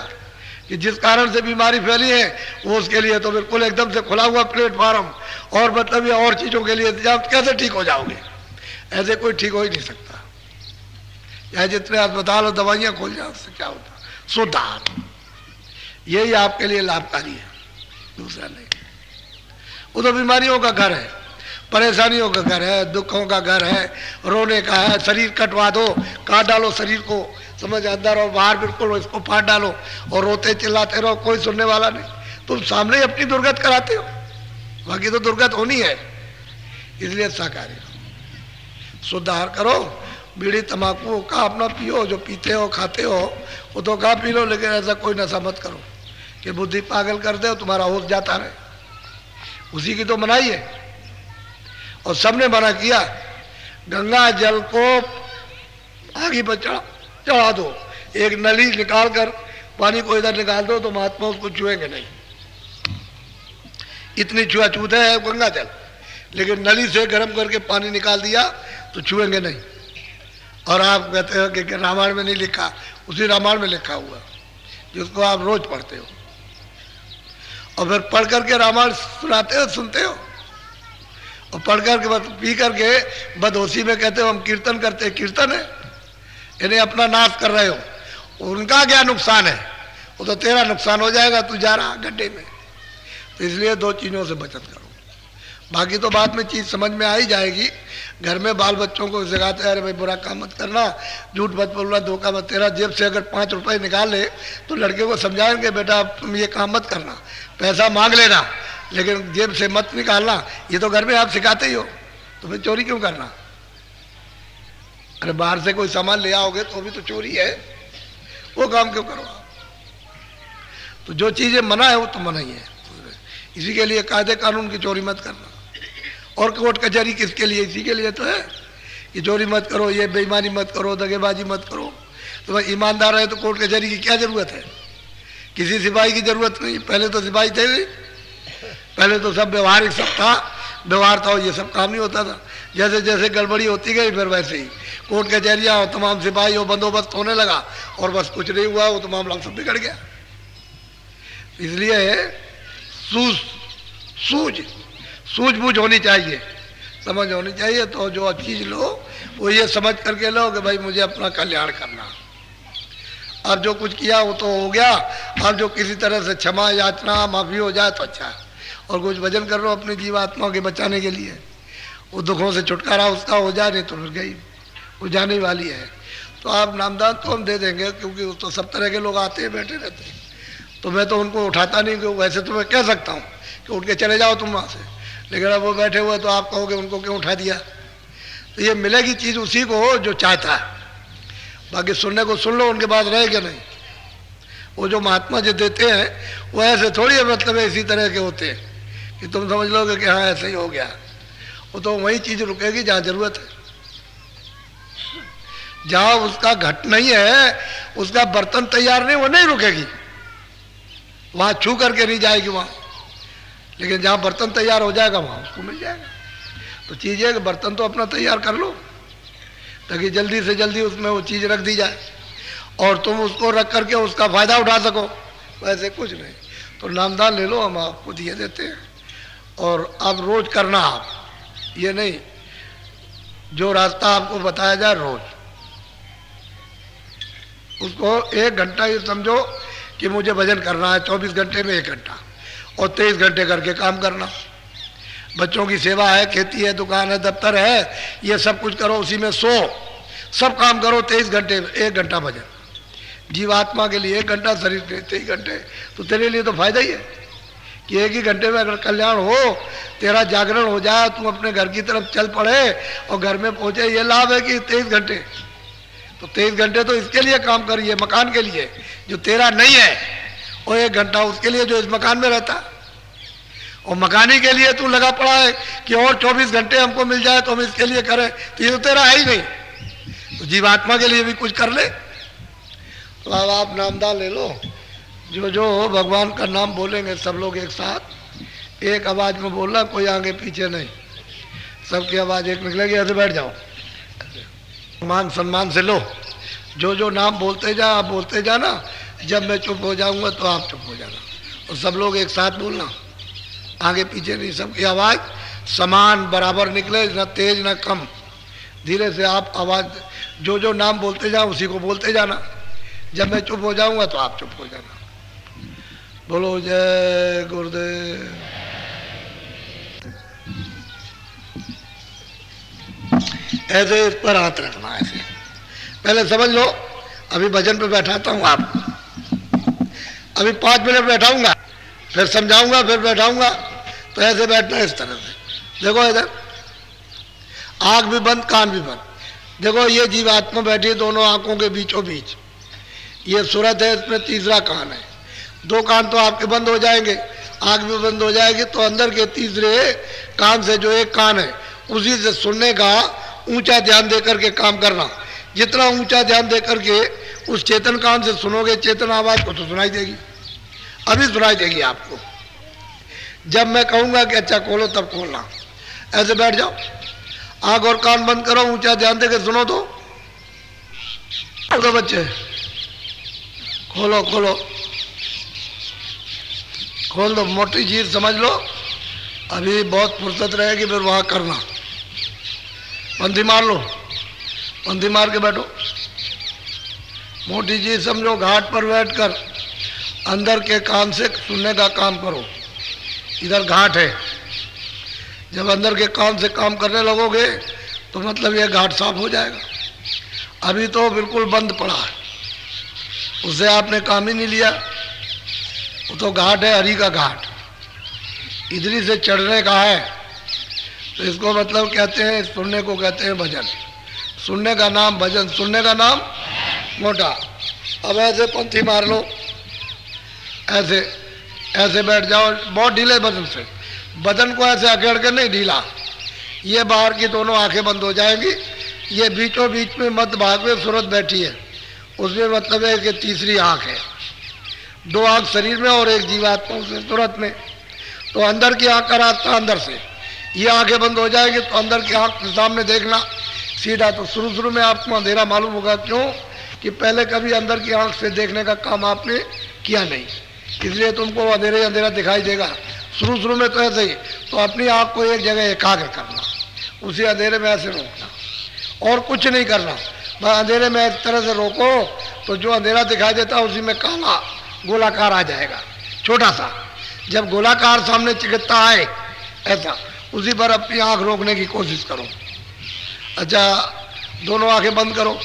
Speaker 3: कि जिस कारण से बीमारी फैली है वो उसके लिए तो बिल्कुल एकदम से खुला हुआ प्लेटफॉर्म, और मतलब ये और चीज़ों के लिए आप कैसे ठीक हो जाओगे? ऐसे कोई ठीक हो ही नहीं सकता। चाहे जितने अस्पताल और दवाइयाँ खोल जाए, उससे क्या होता? शुद्ध आहार, यही आपके लिए लाभकारी है, दूसरा नहीं। वो तो बीमारियों का घर है, परेशानियों का घर है, दुखों का घर है, रोने का है। शरीर कटवा दो, काट डालो शरीर को, समझ, अंदर और बाहर बिल्कुल इसको फाड़ डालो, और रोते चिल्लाते रहो, कोई सुनने वाला नहीं। तुम सामने ही अपनी दुर्गत कराते हो, बाकी तो दुर्गत होनी है। इसलिए शाकाहारी शुद्ध आहार करो। बीड़ी तम्बाकू का अपना पियो, जो पीते हो खाते हो वो तो खा पी लो, लेकिन ऐसा कोई नशा मत करो कि बुद्धि पागल कर दे, तुम्हारा होश जाता रहे। उसी की तो मनाही है, और सबने मना किया। गंगा जल को आगे पर चढ़ा दो, एक नली निकाल कर पानी को इधर निकाल दो तो महात्मा उसको छुएंगे नहीं, इतनी छुआछूत है गंगा जल। लेकिन नली से गर्म करके पानी निकाल दिया तो छुएंगे नहीं। और आप कहते हो कि रामायण में नहीं लिखा, उसी रामायण में लिखा हुआ जिसको आप रोज पढ़ते हो, और फिर पढ़ करके रामायण सुनाते हो, सुनते हो, और पढ़ करके बस पी करके बदहोशी में कहते हो हम कीर्तन करते हैं। कीर्तन है? इन्हें अपना नाश कर रहे हो, उनका क्या नुकसान है? वो तो तेरा नुकसान हो जाएगा, तू जा रहा गड्ढे में। तो इसलिए दो चीज़ों से बचत करो। बाकी तो बाद में चीज़ समझ में आ ही जाएगी। घर में बाल बच्चों को सिखाते हैं, अरे भाई बुरा काम मत करना, झूठ मत बोलना, धोखा मत। तेरा जेब से अगर 5 रुपए निकाल ले तो लड़के को समझाएंगे बेटा तुम ये काम मत करना, पैसा मांग लेना, लेकिन जेब से मत निकालना। ये तो घर में आप सिखाते ही हो, तो फिर चोरी क्यों करना? अरे बाहर से कोई सामान ले आओगे तो भी तो चोरी है, वो काम क्यों करो आप? तो जो चीज़ें मना है वो तो मना ही है। इसी के लिए कायदे कानून की चोरी मत करना। और कोर्ट कचहरी किसके लिए? इसी के लिए तो है कि चोरी मत करो, ये बेईमानी मत करो, दगेबाजी मत करो। तो भाई ईमानदार है तो कोर्ट कचहरी की क्या ज़रूरत है? किसी सिपाही की ज़रूरत नहीं। पहले तो सिपाही थे नहीं, पहले तो सब व्यवहारिक सब था, व्यवहार था, ये सब काम नहीं होता था। जैसे जैसे गड़बड़ी होती गई फिर वैसे ही कोर्ट कचहरियाँ और तमाम सिपाही और बंदोबस्त होने लगा और बस कुछ नहीं हुआ, वो तो मामला सब बिगड़ गया। इसलिए सूझबूझ होनी चाहिए, समझ होनी चाहिए। तो जो चीज़ लो वो ये समझ करके लो कि भाई मुझे अपना कल्याण करना। अब जो कुछ किया वो तो हो गया, अब जो किसी तरह से क्षमा याचना माफ़ी हो जाए तो अच्छा है। और कुछ भजन कर लो अपनी जीवात्मा के बचाने के लिए, वो दुखों से छुटकारा उसका हो जाए, नहीं तो फिर गई, वो जाने वाली है। तो आप नामदान तो हम दे देंगे, क्योंकि तो सब तरह के लोग आते हैं बैठे रहते हैं, तो मैं तो उनको उठाता नहीं, क्योंकि वैसे तो मैं कह सकता हूँ कि उठ के चले जाओ तुम वहाँ से, लेकिन अब वो बैठे हुए तो आप कहोगे उनको क्यों उठा दिया। तो ये मिलेगी चीज़ उसी को जो चाहता है, बाकी सुनने को सुन लो, उनके पास रहेगा नहीं। वो जो महात्मा जो देते हैं वो ऐसे थोड़ी है, मतलब इसी तरह के होते हैं कि तुम समझ लोगे कि हाँ ऐसे ही हो गया। वो तो वही चीज़ रुकेगी जहाँ जरूरत है, जहाँ उसका घट नहीं है, उसका बर्तन तैयार नहीं, वो नहीं रुकेगी, वहाँ छू करके नहीं जाएगी वहाँ। लेकिन जहाँ बर्तन तैयार हो जाएगा वहाँ उसको मिल जाएगा। तो चीज़ है कि बर्तन तो अपना तैयार कर लो ताकि जल्दी से जल्दी उसमें वो चीज़ रख दी जाए और तुम उसको रख करके उसका फ़ायदा उठा सको, वैसे कुछ नहीं। तो नामदान ले लो, हम आपको दिए देते हैं। और अब रोज़ करना, आप ये नहीं जो रास्ता आपको बताया जाए रोज़ उसको 1 घंटा ये समझो कि मुझे भजन करना है, 24 घंटे में 1 घंटा, और 23 घंटे करके काम करना। बच्चों की सेवा है, खेती है, दुकान है, दफ्तर है, ये सब कुछ करो, उसी में सब काम करो 23 घंटे में 1 घंटा भजन। जीवात्मा के लिए 1 घंटा, शरीर के 23 घंटे, तो तेरे लिए तो फायदा ही है कि 1 ही घंटे में अगर कल्याण हो, तेरा जागरण हो जाए, तुम अपने घर की तरफ चल पड़े और घर में पहुंचे, ये लाभ है कि 23 घंटे। तो 23 घंटे तो इसके लिए काम करिए, मकान के लिए जो तेरा नहीं है, और 1 घंटा उसके लिए जो इस मकान में रहता है। और मकानी के लिए तू लगा पड़ा है कि और 24 घंटे हमको मिल जाए तो हम इसके लिए करें, तो ये तो तेरा है ही नहीं। तो जीवात्मा के लिए भी कुछ कर ले। तो अब आप नामदान ले लो, जो जो भगवान का नाम बोलेंगे सब लोग एक साथ, एक आवाज़ में बोलना, कोई आगे पीछे नहीं, सबकी आवाज़ एक निकलेगी। ऐसे बैठ जाओ, मान सम्मान से लो, जो जो नाम बोलते जा आप बोलते जाना, जब मैं चुप हो जाऊंगा तो आप चुप हो जाना, और सब लोग एक साथ बोलना, आगे पीछे नहीं, सबकी आवाज़ समान बराबर निकले, न तेज न कम। धीरे से आप आवाज़ जो जो नाम बोलते जाओ उसी को बोलते जाना, जब मैं चुप हो जाऊंगा तो आप चुप हो जाना। बोलो जय गुरुदेव। ऐसे इस पर हाथ रखना, ऐसे पहले समझ लो। अभी भजन पे बैठाता हूँ आपको, अभी 5 मिनट बैठाऊंगा, फिर समझाऊंगा, फिर बैठाऊंगा। तो ऐसे बैठना इस तरह से। देखो इधर आंख भी बंद, कान भी बंद। देखो ये जीवात्मा बैठी है दोनों आंखों के बीचों बीच, ये सूरत है, इसमें तीसरा कान है। 2 कान तो आपके बंद हो जाएंगे, आंख भी बंद हो जाएगी, तो अंदर के तीसरे कान से जो एक कान है उसी से सुनने का ऊंचा ध्यान देकर के काम करना। जितना ऊंचा ध्यान देकर के उस चेतन कान से सुनोगे, चेतन आवाज को तो सुनाई देगी, अभी सुनाई देगी आपको। जब मैं कहूँगा कि अच्छा खोलो तब खोलना। ऐसे बैठ जाओ, आंख और कान बंद करो, ऊंचा ध्यान देकर सुनो। तो बच्चे खोलो खोलो खोल दो, मोटी चीज समझ लो, अभी बहुत फुर्सत रहेगी, फिर वहाँ करना। पंथी मार लो, पंथी मार के बैठो। मोटी चीज समझो, घाट पर बैठकर अंदर के कान से सुनने का काम करो। इधर घाट है, जब अंदर के कान से काम करने लगोगे तो मतलब ये घाट साफ हो जाएगा। अभी तो बिल्कुल बंद पड़ा है, उससे आपने काम ही नहीं लिया। वो तो घाट है, हरि का घाट, इधरी से चढ़ने का है। तो इसको मतलब कहते हैं, सुनने को कहते हैं भजन। सुनने का नाम भजन, सुनने का नाम मोटा। अब ऐसे पंथी मार लो, ऐसे ऐसे बैठ जाओ, बहुत ढीले बदन से, बदन को ऐसे अकेड़ के नहीं ढीला। ये बाहर की दोनों आंखें बंद हो जाएंगी, ये बीचों बीच में मध्य भाग में सूरत बैठी है, उसमें मतलब है कि तीसरी आंख है। 2 आंख शरीर में और एक जीवात्मा उसमें सूरत में। तो अंदर की आंख का रास्ता अंदर से, ये आंखें बंद हो जाएगी तो अंदर की आंख के सामने देखना सीधा। तो शुरू शुरू में आपको अंधेरा मालूम होगा, क्यों कि पहले कभी अंदर की आंख से देखने का काम आपने किया नहीं, इसलिए तुमको अंधेरे अंधेरा दिखाई देगा शुरू शुरू में। तो ऐसे ही तो अपनी आंख को एक जगह एकाग्र करना, उसी अंधेरे में ऐसे रोकना और कुछ नहीं करना, बस अंधेरे में इस तरह से रोको तो जो अंधेरा दिखाई देता है उसी में काला गोलाकार आ जाएगा छोटा सा। जब गोलाकार सामने चिकटता है ऐसा, उसी पर अपनी आंख रोकने की कोशिश करो। अच्छा, दोनों आंखें बंद करो।